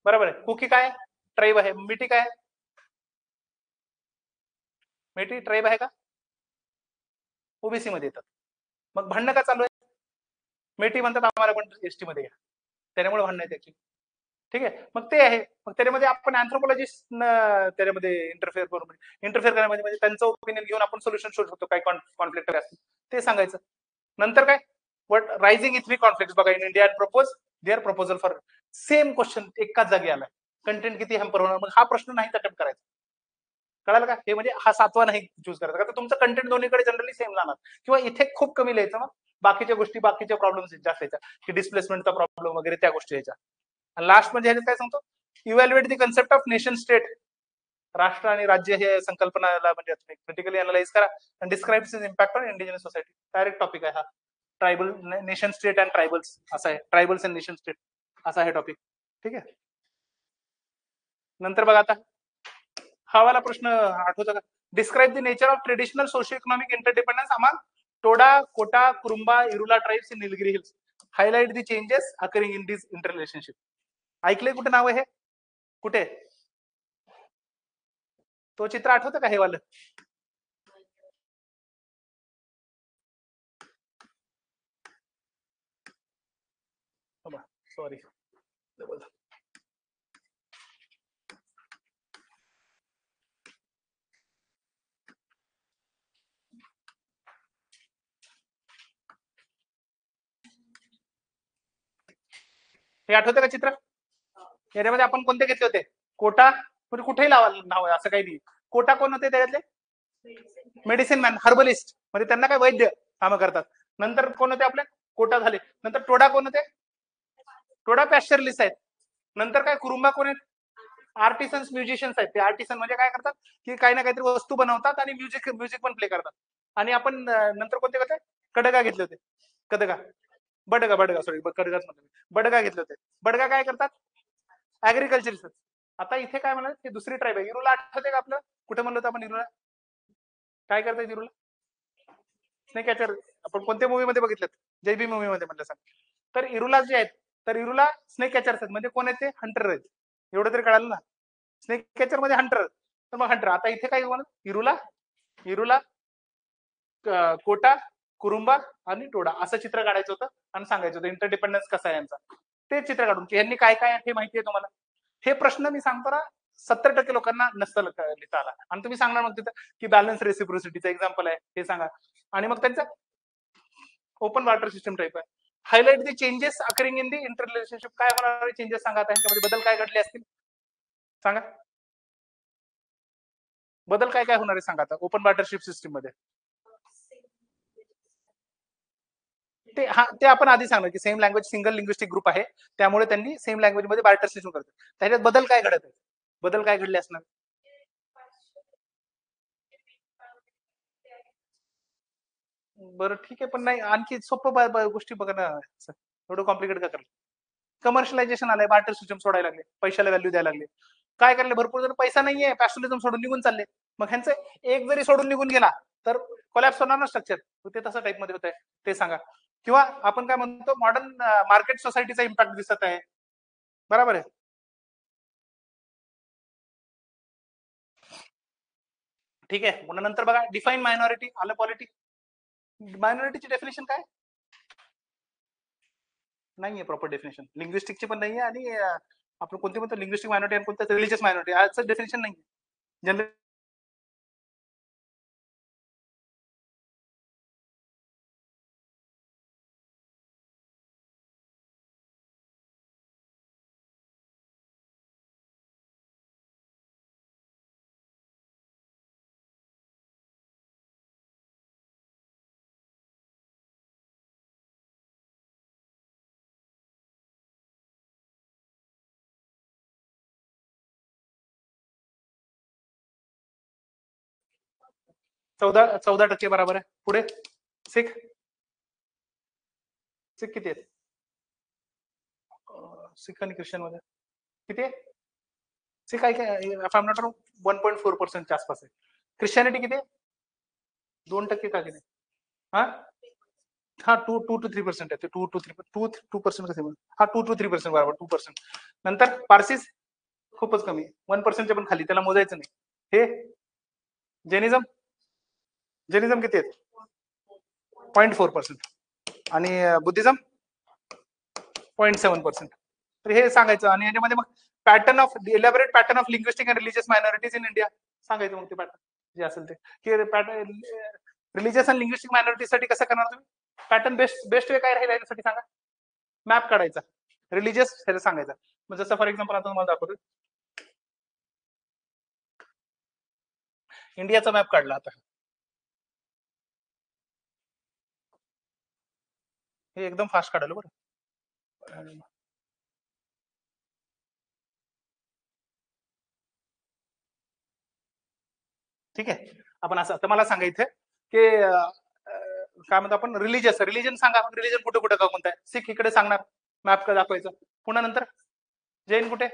बरोबर आहे. कुकी काय ट्राईब आहे, मिटी काय, मेटी ट्राईब आहे का, ओबीसी मध्ये येतात. मग भांडणं का चालू आहे, मेटी म्हणतात आम्हाला पण एसटी मध्ये घ्या, त्याच्यामुळे भांडणं आहे त्याची. ठीक आहे, मग ते आहे. मग त्याच्यामध्ये आपण अँथ्रोपॉलॉजिस्ट त्याच्यामध्ये इंटरफेअर करून करण्यामध्ये त्यांचं ओपिनियन घेऊन आपण सोल्युशन शोधू शकतो, काय कॉन्फ्लिक्ट असतील ते सांगायचं. नंतर काय, वट रायझिंग इथनिक कॉन्फ्लिक्ट बघा, in India propose their proposal for, same question एकाच जागी आलाय, कंटेंट किती हॅम्पर होणार, मग हा प्रश्न नाही अटेम्प्ट करायचा. कळालं का, हे म्हणजे हा 7वा नाही चूज करायचा, का तुमचं कंटेंट दोन्हीकडे जनरली सेम जाणार, किंवा इथे खूप कमी लिहायचं, मग बाकीच्या गोष्टी बाकीच्या प्रॉब्लेम्स जास्त यायच्या, की डिस्प्लेसमेंटचा प्रॉब्लेम वगैरे त्या गोष्टी यायच्या. लास्ट म्हणजे ह्याच्यात काय सांगतो, evaluate the concept of nation state, राष्ट्र आणि राज्य हे संकल्पनाला म्हणजे क्रिटिकली अनालाइज करा, आणि describes is impact on indigenous society. Direct topic आहे हा, tribal nation state and tribals असा आहे, ट्रायबल्स अँड नेशन स्टेट असा आहे टॉपिक. ठीक आहे. नंतर बघा आता हा वाला प्रश्न आठवतो का, describe the nature of traditional socio economic interdependence among Toda, Kota, Kurumba, Irula tribes in Nilgiri hills, highlight the changes occurring in this interrelationship. ऐकलंय कुठे नाव आहे हे, कुठे, तो चित्र आठवतं का हे वालं, सॉरी हे आठवतं का चित्र, याच्यामध्ये आपण कोणते घेतले होते, कोटा, म्हणजे कुठेही लावा नाव असं काही नाही. कोटा कोण होते त्याच्यातले, मेडिसिन मॅन, हर्बलिस्ट, म्हणजे त्यांना काय वैद्य कामं करतात. नंतर कोण होते आपले, कोटा झाले. नंतर टोडा कोण होते, टोडा पॅश्चरलिस्ट आहेत. नंतर काय, कुरुंबा कोण आहेत, आर्टिसन्स म्युझिशियन्स आहेत. ते आर्टिसन म्हणजे काय करतात, की काही ना काहीतरी वस्तू बनवतात आणि म्युझिक पण प्ले करतात. आणि आपण नंतर कोणते होते, कडगा घेतले होते, कदगा, बडगा सॉरी, कडगाच म्हणतो, बडगा घेतले होते. बडगा काय करतात, ऍग्रिकल्चर रिसर्च. आता इथे काय म्हणतात, की दुसरी ट्राईब आहे, इरुला आठवते का आपलं, कुठे म्हणलं होतं आपण इरुला, काय करताय इरुला, स्नेक कॅचर, आपण कोणत्या मूवी मध्ये बघितलं, जयबी मूवी मध्ये म्हणलं सांग. तर इरुला जे आहेत, तर इरुला स्नेक कॅचर्स आहेत, म्हणजे कोण आहेत ते, हंटर आहेत, एवढं तरी कळालं ना, स्नेक कॅचर मध्ये हंटर, तर मग हंटर. आता इथे काय इरुला, इरुला, कोटा, कुरुंबा आणि टोडा असं चित्र काढायचं होतं, आणि सांगायचं होतं इंटरडिपेंडन्स कसा आहे यांचा. ते चित्र काढून की यांनी काय काय हे माहिती आहे तुम्हाला. हे प्रश्न मी सांगतो ना, 70% लोकांना नसतं लिहिता आला, आणि तुम्ही सांगणार मग तिथं की बॅलन्स रेसिप्रोसिटीचं एक्झाम्पल आहे हे सांगा, आणि मग त्यांचं ओपन वॉटर सिस्टम टाईप आहे. Highlight the changes occurring in the inter relationship, काय होणार चेंजेस सांगा, त्यांच्यामध्ये बदल काय घडले असतील. सांगा बदल काय काय होणार आहे सांगा आता ओपन पार्टनरशिप सिस्टीम मध्ये. ते आपण आधी सांगणार की same language single linguistic group आहे त्यामुळे त्यांनी सेम लँग्वेज मध्ये बार्टर सिस्टम करतात. त्याच्यात बदल काय घडत आहे, बदल काय घडले असणार. बरं ठीक आहे पण नाही आणखी सोपं गोष्टी बघा ना एवढं कॉम्प्लिकेट का करलं. कमर्शियलायझेशन आलंय बार्टर सिस्टम सोडायला लागले पैशाला व्हॅल्यू द्यायला लागले. काय करले भरपूर जण पैसा नाहीये पॅस्टोलिझम सोडून निघून चालले. मग ह्यांचं एक जरी सोडून निघून गेला तर कोलॅप्स होणार ना स्ट्रक्चर. ते तसं टाईप मध्ये होत आहे ते सांगा. किंवा आपण काय म्हणतो मॉडर्न मार्केट सोसायटीचा इम्पॅक्ट दिसत आहे. बरोबर आहे. ठीक आहे म्हणून नंतर बघा डिफाईन मायनॉरिटी आलं पॉलिटी. मायनॉरिटीची डेफिनेशन काय नाहीये प्रॉपर डेफिनेशन लिंग्विस्टिकची पण नाहीये आणि आपण कोणते म्हणतो लिंग्विस्टिक मायनॉरिटी आणि कोणतं रिलिजियस मायनॉरिटी याचं डेफिनेशन नाही जनरल. चौदा टक्के बरोबर आहे. पुढे सिख सिख किती आहेत सिख आणि ख्रिश्चन मध्ये किती आहे सिख आहे काय नॉट 1.4% आसपास आहे. ख्रिश्चॅनिटी किती आहे 2% का किती हा हा 2 to 3% आहे. 2% कसे हा 2 to 3% बरोबर 2%. नंतर पारसीस खूपच कमी 1%च्या पण खाली त्याला मोजायचं नाही. हे जैनिझम जैनिझम किती आहेत 0.4% आणि बुद्धिझम 0.7%. तर हे सांगायचं आणि याच्यामध्ये मग pattern of elaborate pattern of linguistic and religious minorities in India सांगायचं मग ते पॅटर्न जे असेल ते की पॅटर्न रिलिजियस अँड लिंग्विस्टिक मायनॉरिटीसाठी कसं करणार तुम्ही पॅटर्न बेस्ट वे काय राहील याच्यासाठी सांगा. मॅप काढायचा रिलिजियस ह्याला सांगायचं. मग जसं फॉर एक्झाम्पल आता तुम्हाला दाखवतो इंडियाचा मॅप काढला आता हे एकदम फास्ट काढलं बरं. ठीक आहे आपण असं तर मला सांगायचं की काय म्हणतो आपण रिलिजन सांगा रिलिजन कुठे कुठे का कोणतं आहे. सिख इकडे सांगणार मॅप का दाखवायचं. पुन्हा नंतर जैन कुठे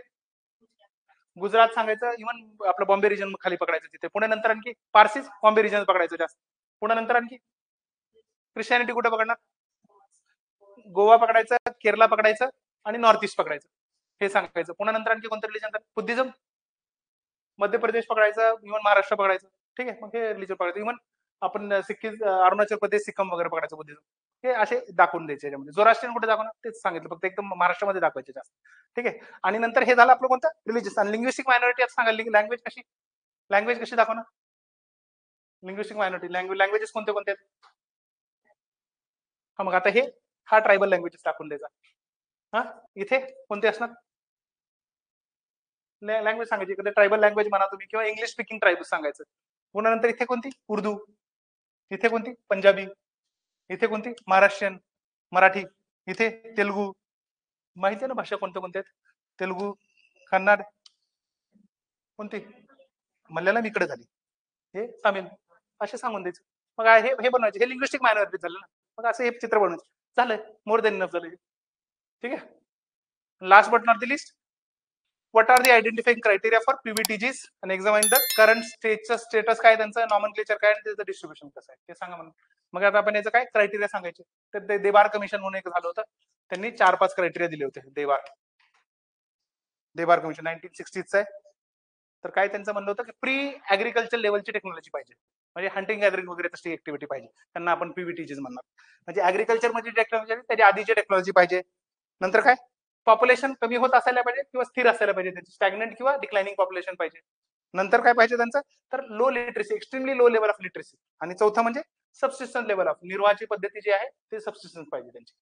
गुजरात सांगायचं इव्हन आपलं बॉम्बे रिजन खाली पकडायचं तिथे. पुणे नंतर आणखी पारसीच बॉम्बे रिजन पकडायचं जास्त. पुन्हा नंतर आणखी ख्रिश्चॅनिटी कुठे पकडणार गोवा पकडायचं केरला पकडायचं आणि नॉर्थ ईस्ट पकडायचं हे सांगायचं. पुन्हा नंतर आणखी कोणतं रिलिजन बुद्धिझम मध्य प्रदेश पकडायचं इव्हन महाराष्ट्र पकडायचं. ठीक आहे मग हे रिलिजन पकडायचं इव्हन आपण सिक्कीम अरुणाचल प्रदेश सिक्कीम वगैरे पकडायचं बुद्धिझम. हे असे दाखवून द्यायचे याच्यामध्ये. जोराष्ट्रीयन कुठे दाखवणार तेच सांगितलं फक्त एकदम महाराष्ट्रामध्ये दाखवायचे जास्त. ठीक आहे आणि नंतर हे झालं आपलं कोणतं रिलिजियस आणि लिंग्विस्टिक मायनॉरिटी सांगा लँग्वेज कशी दाखवणार लिंग्विस्टिक मायनॉरिटी लँग्वेजेस कोणते कोणते आहेत हा मग आता हे हा ट्रायबल लँग्वेजेस दाखवून द्यायचा. हा इथे कोणते असणार लँग्वेज सांगायची इकडे ट्रायबल लँग्वेज म्हणा तुम्ही किंवा इंग्लिश स्पीकिंग ट्रायब सांगायचं. पुन्हा नंतर इथे कोणती उर्दू इथे कोणती पंजाबी इथे कोणती महाराष्ट्रीयन मराठी इथे तेलुगू माहिती आहे ना भाषा कोणत्या कोणत्या आहेत तेलुगू कन्नड कोणती मल्याळम इकडे झाली हे तामिळ असे सांगून द्यायचं. मग हे बनवायचे हे लिंग्विस्टिक मायनॉरिटी झालं ना. मग असं हे चित्र बनवायचं झालं मोर देन इनफ झालं. ठीक आहे last but not the list what are the identifying criteria for PVTGs and examine the current status काय त्यांचं nomenclature काय आणि त्याचं डिस्ट्रीब्युशन कसं आहे ते सांगा म्हणून. मग आता आपण याचं काय क्रायटेरिया सांगायचे तर देबार कमिशन म्हणून एक झालं होतं त्यांनी 4-5 क्रायटेरिया दिले होते. देबार कमिशन 1960च आहे. तर काय त्यांचं म्हणलं होतं की प्री ऍग्रिकल्चर लेवलची टेक्नॉलॉजी पाहिजे म्हणजे हंटिंग गॅदरिंग वगैरे तशी ऍक्टिव्हिटी पाहिजे त्यांना आपण PVTGs म्हणणार. म्हणजे ऍग्रिकल्चर मध्ये टेक्नॉलॉजी त्याच्या आधीची टेक्नॉलॉजी पाहिजे. नंतर काय पॉप्युलेशन कमी होत असायला पाहिजे किंवा स्थिर असायला पाहिजे त्यांची स्टॅग्नंट किंवा डिक्लाइनिंग पॉप्युलेशन पाहिजे. नंतर काय पाहिजे त्यांचं तर low literacy extremely low level of literacy आणि चौथं म्हणजे सबसिस्टन्स लेवल ऑफ निर्वाहाची पद्धती जी आहे ते सबसिस्टन्स पाहिजे त्यांची.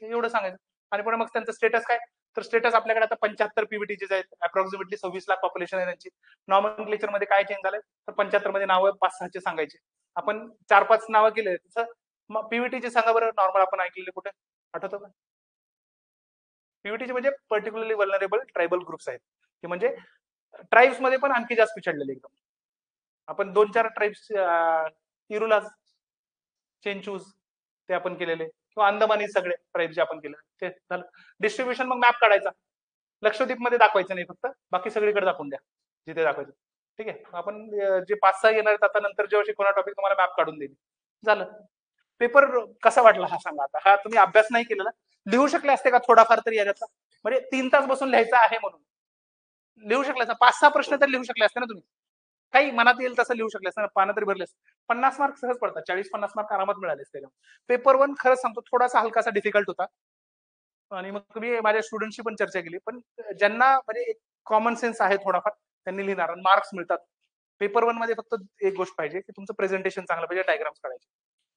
एवढं सांगायचं आणि पुढे मग त्यांचं स्टेटस काय तर स्टेटस आपल्याकडे आता 75 पीबीटीचे आहेत, अप्रॉक्सिमेटली 26 लाख पॉप्युलेशन आहे त्यांची. नॉमनक्लेचर मध्ये काय चेंज झालंय, तर 75 मध्ये नावं 5-6 सांगायचे, आपण 4-5 नावं केले. तसं पीव्हीटीचे सांगा बरं, नॉर्मल आपण ऐकलेले कुठे आठवतं का? पीव्हीटीचे म्हणजे पर्टिक्युलरली वल्नरेबल ट्रायबल ग्रुप्स आहेत, की म्हणजे ट्राईब्स मध्ये पण आणखी जास्त पिछडलेले एकदम. आपण 2-4 ट्राईब्स, इरुला, चेंचूज ते आपण केलेले, किंवा अंदमानी सगळे ट्राईब जे आपण केले ते झालं. डिस्ट्रीब्युशन मग मॅप काढायचा, लक्षद्वीप मध्ये दाखवायचं नाही, फक्त बाकी सगळीकडे दाखवून द्या जिथे दाखवायचं. ठीक आहे, आपण जे 5-6 येणार आहेत आता नंतर जेव्हा शिकवणार टॉपिक तुम्हाला मॅप काढून देईल. झालं. पेपर कसा वाटला हा सांगा. आता हा तुम्ही अभ्यास नाही केलेला, लिहू शकले असते का थोडाफार तरी याच्यातला? म्हणजे 3 तास बसून लिहायचं आहे म्हणून लिहू शकले असता, 5-6 प्रश्न तरी लिहू शकले असते ना तुम्ही, काही मनात येईल तसं लिहू शकले असते ना, पानं तरी भरले असते. 50 मार्क सहज पडतात, 40-50 मार्क आरामात मिळाले असते. पेपर 1 खरंच सांगतो थोडासा हलकासा डिफिकल्ट होता, आणि मग तुम्ही माझ्या स्टुडंटशी पण चर्चा केली, पण ज्यांना म्हणजे कॉमन सेन्स आहे थोडाफार त्यांनी लिहिणार, मार्क्स मिळतात. पेपर 1 मध्ये फक्त एक गोष्ट पाहिजे की तुमचं प्रेझेंटेशन चांगलं पाहिजे, डायग्राम्स काढायचे,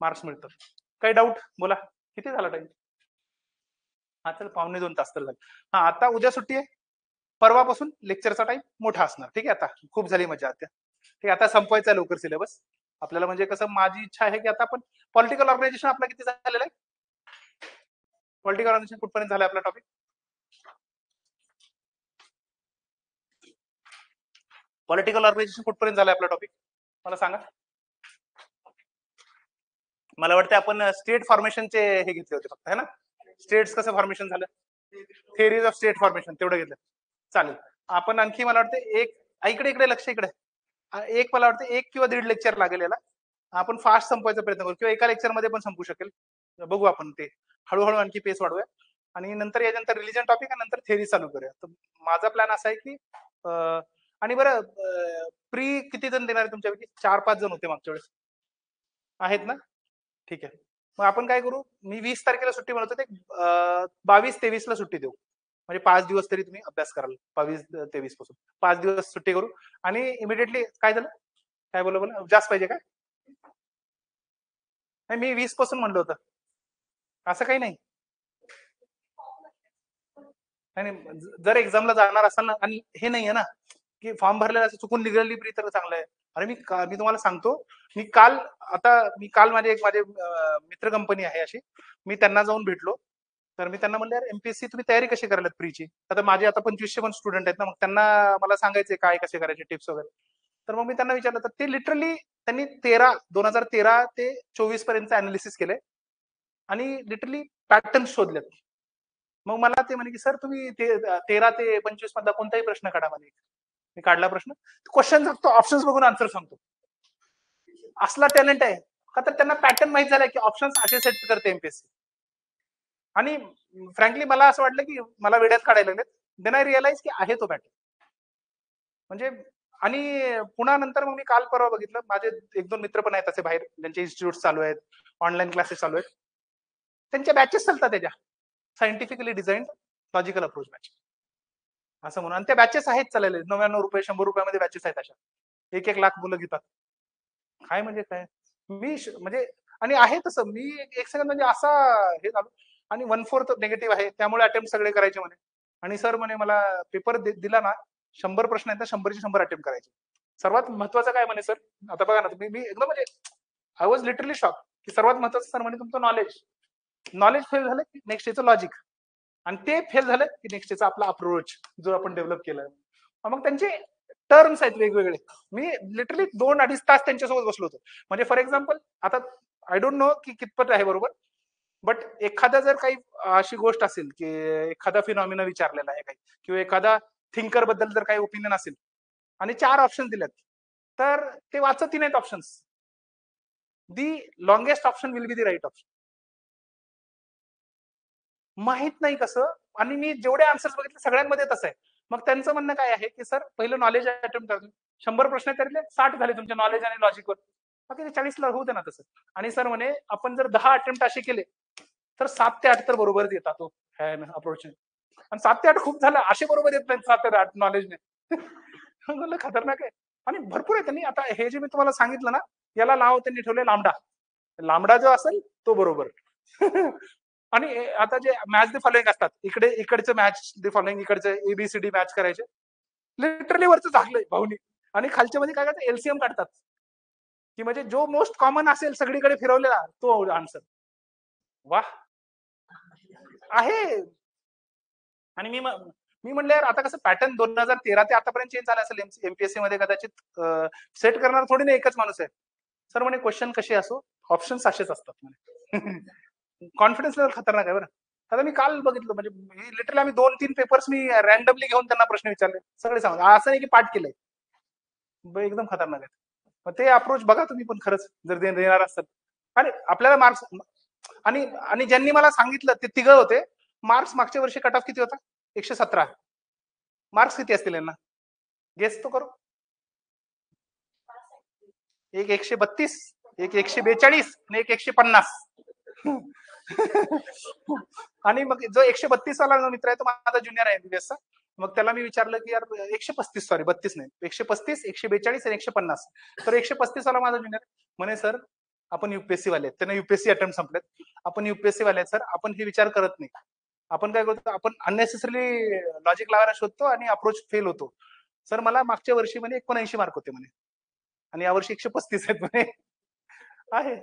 मार्क्स मिळतात. काही डाऊट बोला, किती झाला टाइम? हा चल 1.25 तास तर झाले. हा आता उद्या सुट्टी आहे, परवापासून लेक्चरचा टाइम मोठा असणार. ठीक आहे, आता खूप झाली मजा. आता ठीक आहे, आता संपवायचा लवकर सिलेबस आपल्याला. म्हणजे कसं माझी इच्छा आहे की आता आपण पॉलिटिकल ऑर्गनायझेशन आपला किती झालेलं आहे, पॉलिटिकल ऑर्गनायझेशन कुठपर्यंत झालं आपला टॉपिक? पॉलिटिकल ऑर्गनायझेशन कुठपर्यंत झालं आपला टॉपिक मला सांगा. मला वाटतं आपण स्टेट फॉर्मेशनचे हे घेतले होते फक्त, है ना? स्टेट्स कसं फॉर्मेशन झालं, थेअरीज ऑफ स्टेट फॉर्मेशन तेवढं घेतलं. चालेल, आपण आणखी मला वाटतं इकडे इकडे लक्ष इकडे, मला वाटतं 1 किंवा 1.5 लेक्चर लागेल याला. आपण फास्ट संपवायचा प्रयत्न करू, किंवा एका लेक्चर मध्ये पण संपू शकेल, बघू आपण ते हळूहळू आणखी पेस वाढवूया. आणि नंतर याच्यानंतर रिलीजन टॉपिक आणि नंतर थेअरी चालू करूया. तर माझा प्लॅन असा आहे की आणि बरं, प्री किती जण देणार आहे तुमच्यापैकी? 4-5 जण होते मागच्या वेळेस, आहेत ना? ठीक आहे, मग आपण काय करू, मी 20 तारखेला सुट्टी म्हणतो, ते 22-23 ला सुट्टी देऊ, म्हणजे 5 दिवस तरी तुम्ही अभ्यास कराल. 22-23 पासून 5 दिवस सुट्टी करू. आणि इमिडिएटली काय झालं, काय बोला जास्त पाहिजे काय? नाही, मी 20 पासून म्हणलं होतं, असं काही नाही. जर एक्झामला जाणार असाल ना, आणि हे नाही आहे ना की फॉर्म भरलेला असं चुकून निघाली प्री तर चांगलं आहे. अरे मी तुम्हाला सांगतो, मी काल माझे मित्र कंपनी आहे अशी, मी त्यांना जाऊन भेटलो. तर मी त्यांना म्हणलं, एमपीएससी तुम्ही तयारी कशी करायला प्रीची? आता माझे आता 2500 पण स्टुडंट आहेत ना, मग त्यांना मला सांगायचे काय कसे करायचे टिप्स वगैरे. तर मग मी त्यांना विचारलं, तर ते लिटरली त्यांनी 2013 ते 24 पर्यंत अनालिसिस केले आणि लिटरली पॅटर्न शोधलेत. मग मला ते म्हणे की सर तुम्ही 13 ते 25 मधला कोणताही प्रश्न काढा म्हणे. मी काढला प्रश्न, क्वेश्चन सांगतो, ऑप्शन्स बघून आन्सर सांगतो. असला टॅलेंट आहे का? तर त्यांना पॅटर्न माहित झालाय की ऑप्शन्स असे सेट करते एमपीएससी. आणि फ्रँकली मला असं वाटलं की मला वेड्यात काढायला लागलेत. देन आय रिअलाइज की आहे तो पॅटर्न म्हणजे. आणि पुन्हा नंतर मग मी काल परवा बघितलं, माझे 1-2 मित्र पण आहेत असे बाहेर, ज्यांचे इन्स्टिट्यूट चालू आहेत, ऑनलाईन क्लासेस चालू आहेत, त्यांच्या बॅचेस चालतात त्याच्या scientifically design logical approach batch असं म्हणून. आणि त्या बॅचेस आहेत चाललेले, 99 रुपये 100 रुपयामध्ये बॅचेस आहेत अशा, 1-1 लाख मुलं घेतात. काय म्हणजे काय, मी म्हणजे, आणि आहे तसं मी एक सेकंड म्हणजे असा हे झालो. आणि 1/4 निगेटिव्ह आहे, त्यामुळे अटेम्प्ट सगळे करायचे म्हणे. आणि सर म्हणे मला पेपर दिला ना, 100 प्रश्न आहेत, 100चे 100 अटेम्प्ट करायचे. सर्वात महत्वाचं काय म्हणे सर, आता बघा ना तुम्ही, मी एकदम म्हणजे आय वॉज लिटरली शॉक की सर्वात महत्वाचं सर म्हणे तुमचं नॉलेज फेल झालं की नेक्स्ट याचं लॉजिक, आणि ते फेल झालं की नेक्स्ट याचा आपला अप्रोच जो आपण डेव्हलप केलाय. मग त्यांचे टर्म्स आहेत वेगवेगळे. मी लिटरली 2-2.5 तास त्यांच्यासोबत बसलो होतो. म्हणजे फॉर एक्झाम्पल, आता आय डोंट नो की कितपत आहे बरोबर, बट एखादा जर काही अशी गोष्ट असेल की एखादा फिनॉमिना विचारलेला आहे काही, किंवा एखादा थिंकर बद्दल जर काही ओपिनियन असेल आणि 4 ऑप्शन दिलेत, तर ते वाचतही नाहीत options. The longest option will be the right option. माहित नाही कसं, आणि मी जेवढे आन्सर्स बघितले सगळ्यांमध्ये तसं आहे. मग त्यांचं म्हणणं काय आहे की सर पहिलं नॉलेज अटेम्प्ट करा, 100 प्रश्न त्यातले 60 झाले तुमचे नॉलेज आणि लॉजिकवर, बाकी 40 ला होऊ दे ना तसं. आणि सर म्हणे आपण जर 10 अटेम्प्ट असे केले तर 7 ते 8 तर बरोबरच येतात तो अप्रोच. आणि 7 ते 8 खूप झालं, असे बरोबर येत नाही 7 ते 8 नॉलेजने. म्हणलं खतरनाक आहे. आणि भरपूर आहे. त्यांनी आता हे जे मी तुम्हाला सांगितलं ना, याला नाव त्यांनी ठेवले लांबडा. लांबडा जो असेल तो बरोबर. आणि आता जे मॅच द फॉलोइंग असतात, इकडचं मॅच द फॉलोइंग, इकडचं एबीसीडी मॅच करायचे, लिटरली वरचं झाकलंय भाऊनी, आणि खालच्या मध्ये काय करतात, एलसीएम काढतात, की म्हणजे जो मोस्ट कॉमन असेल सगळीकडे फिरवलेला तो आन्सर. वाह आहे. आणि मी म्हणलं यार आता कसं पॅटर्न 2013 ते आतापर्यंत चेंज झाला असेल एमपीएससी मध्ये, कदाचित सेट करणार थोडी ना एकच माणूस आहे. सर म्हणे क्वेश्चन कसे असो ऑप्शन्स असेच असतात म्हणे. कॉन्फिडन्स लेवल खतरनाक आहे बरं. आता मी काल बघितलं, म्हणजे लिटरली आम्ही 2-3 पेपर्स मी रॅन्डमली घेऊन त्यांना प्रश्न विचारले, सगळे सांग असं नाही की पाठ केलंय, एकदम खतरनाक आहे. मग ते अप्रोच बघा तुम्ही पण खरंच जर देणार असतात. आणि आपल्याला मार्क्स, आणि आणि ज्यांनी मला सांगितलं ते तिघ होते. मार्क्स मागच्या वर्षी कट ऑफ किती होता, 117. मार्क्स किती असतील यांना, गेस तो करो. एक 132, एक 142 आणि एक 150. आणि मग जो 132 वाला मित्र आहे तो माझा ज्युनियर आहे एमबीबीएसचा. मग त्याला मी विचारलं की यार 135, सॉरी 32 नाही, 135, 142 आणि 150. तर 135 वाला माझा ज्युनियर म्हणे सर आपण युपीएससी वाले आहेत, त्यांना युपीएससी अटेम्प्ट संपलेत, आपण युपीएससी वाले आहेत सर, आपण हे विचार करत नाही, आपण काय करतो, आपण अननेसेसरी लॉजिक लावायला शोधतो आणि अप्रोच फेल होतो. सर मला मागच्या वर्षी म्हणे 79 मार्क होते म्हणे, आणि यावर्षी 135 आहेत म्हणे. आहे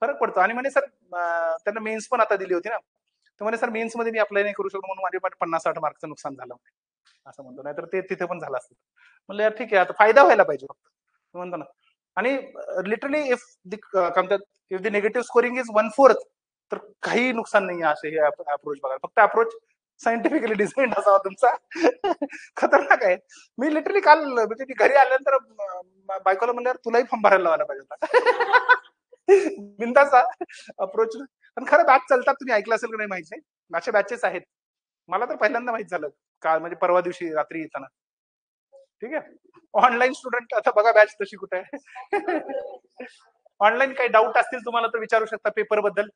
फरक पडतो. आणि म्हणे सर त्यांना मेन्स पण आता दिली होती ना, तर म्हणे सर मेन्स मध्ये मी अप्लाय नाही करू शकलो म्हणून माझे 50-60 मार्कचं नुकसान झालं असं म्हणतो, नाहीतर ते तिथे पण झालं असतं. म्हणलं यार ठीक आहे, आता फायदा व्हायला पाहिजे फक्त, म्हणतो ना. आणि literally if the negative scoring is 1/4, तर काही नुकसान नाही असे हे अप्रोच बघा, फक्त अप्रोच सायंटिफिकली डिझाईन असावा तुमचा. खतरनाक आहे. मी लिटरली काल म्हणजे मी घरी आल्यानंतर बायकोला म्हणल्यावर तुलाही फॉर्म भरायला लावायला पाहिजे होता. बिंदाचा अप्रोच. पण खरं बॅच चालतात, तुम्ही ऐकलं असेल की नाही माहिती नाही, अशा बॅचेस आहेत. मला तर पहिल्यांदा माहित झालं काल, म्हणजे परवा दिवशी रात्री येताना. ठीक आहे, ऑनलाईन स्टुडंट आता बघा बॅच तशी कुठे आहे. ऑनलाईन काही डाऊट असतील तुम्हाला तर विचारू शकता पेपर बद्दल.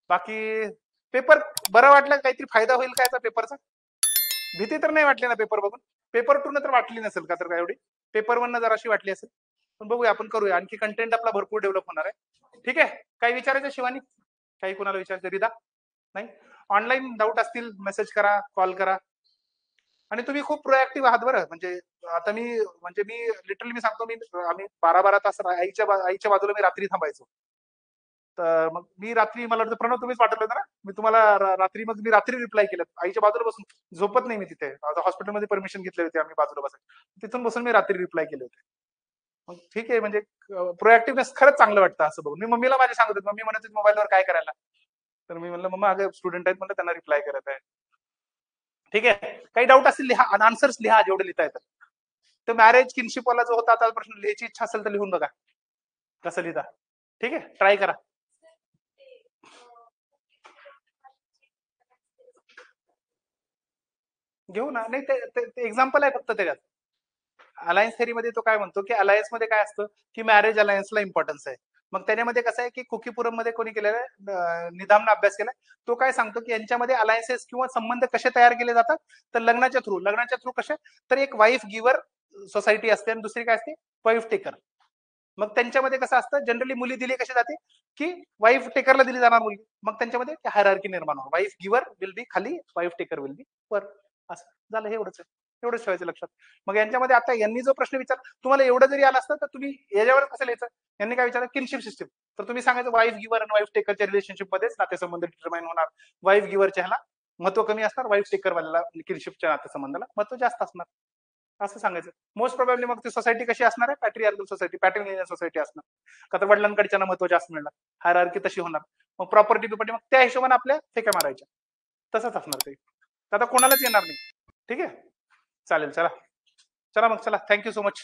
बाकी पेपर बरं वाटलं, काहीतरी फायदा होईल काय पेपरचा, भीती तर नाही वाटली ना पेपर बघून, पेपर 2 तर वाटली नसेल का तर काय एवढी, पेपर 1 जर अशी वाटली असेल. पण बघूया, आपण करूया, आणखी कंटेंट आपला भरपूर डेव्हलप होणार आहे. ठीक आहे, काही विचारायचं शिवानी, काही कोणाला विचारायचं, रिदा नाही, ऑनलाईन डाऊट असतील मेसेज करा, कॉल करा. आणि तुम्ही खूप प्रोएक्टिव्ह आहात बरं, म्हणजे आता मी लिटरली मी सांगतो, आम्ही 12-12 तास आईच्या बाजूला मी रात्री थांबायचो. तर मग मी रात्री, मला वाटतं प्रणव तुम्हीच पाठवलं होतं ना, मी तुम्हाला रात्री, मग मी रात्री रिप्लाय केलं आईच्या बाजूला बसून, झोपत नाही मी तिथे, हॉस्पिटलमध्ये परमिशन घेतली होती आम्ही बाजूला बसायला, तिथून बसून मी रात्री रिप्लाय केले होते. मग ठीक आहे, म्हणजे प्रोएक्टिव्हनेस खरंच चांगलं वाटतं असं बघून. मी मम्मीला माझ्या सांगत होते, मम्मी म्हणत मोबाईलवर काय करायला, तर मी म्हणलं मम्मा अगं स्टुडंट आहेत म्हणलं, त्यांना रिप्लाय करत आहे. ठीक आहे, काही डाऊट असतील लिहा, आन्सर्स लिहा जेवढे लिहिता येतात. तर मॅरेज किनशिप वाला जो होता आता प्रश्न, लिहायची इच्छा असेल तर लिहून बघा कसं लिहिता. ठीक आहे, ट्राय करा. घेऊ ना, नाही ते एक्झाम्पल आहे फक्त त्याच्यात. अलायन्स थेरीमध्ये तो काय म्हणतो की अलायन्स मध्ये काय असतं की मॅरेज अलायन्सला इम्पॉर्टन्स आहे. मग त्याच्यामध्ये कसं आहे की कुकीपुरम मध्ये कोणी केलेला आहे, निधामनं अभ्यास केलाय, तो काय सांगतो की यांच्यामध्ये अलायन्सेस किंवा संबंध कसे तयार केले जातात, तर लग्नाच्या थ्रू कसे, तर एक वाईफ गिव्हर सोसायटी असते आणि दुसरी काय असते, वाईफ टेकर. मग त्यांच्यामध्ये कसं असतं, जनरली मुली दिली कशी जाते की वाईफ टेकरला दिली जाणार मुलगी, मग त्यांच्यामध्ये हायरार्की निर्माण होणार, वाईफ गिव्हर विल बी खाली, वाईफ टेकर विल बी वर. असं झालं, हे एवढंच आहे, एवढंच ठेवायचं लक्षात. मग यांच्यामध्ये आता यांनी जो प्रश्न विचार, तुम्हाला एवढं जरी आलं असतं तर तुम्ही याच्यावर कसं लिहायचं, यांनी काय विचारलं, किनशिप सिस्टीम, तर तुम्ही सांगायचं वाईफ गिव्हर आणि वाईफ टेकरच्या रिलेशनशिप मध्येच नातेसंबंध डिटरमाइन होणार, वाईफ गिव्हरच्या ह्याला महत्व कमी असणार, वाईफ टेकर वाल्याला किनशिपच्या नातेसंबंधाला महत्व जास्त असणार, असं सांगायचं. मोस्ट प्रोबॅबली मग ती सोसायटी कशी असणार आहे, पॅट्रियार्कल सोसायटी, पॅट्रिलिनियन सोसायटी असणार, का तर वडिलांकडच्या महत्व जास्त मिळणार, हायरार्की तशी होणार. मग प्रॉपर्टी बिपर्टी मग त्या हिशोबाने आपल्या फेक्या मारायच्या, तसंच असणार ते, आता कोणालाच येणार नाही. ठीक आहे, चालेल, चला चला मग, चला, थँक्यू सो मच.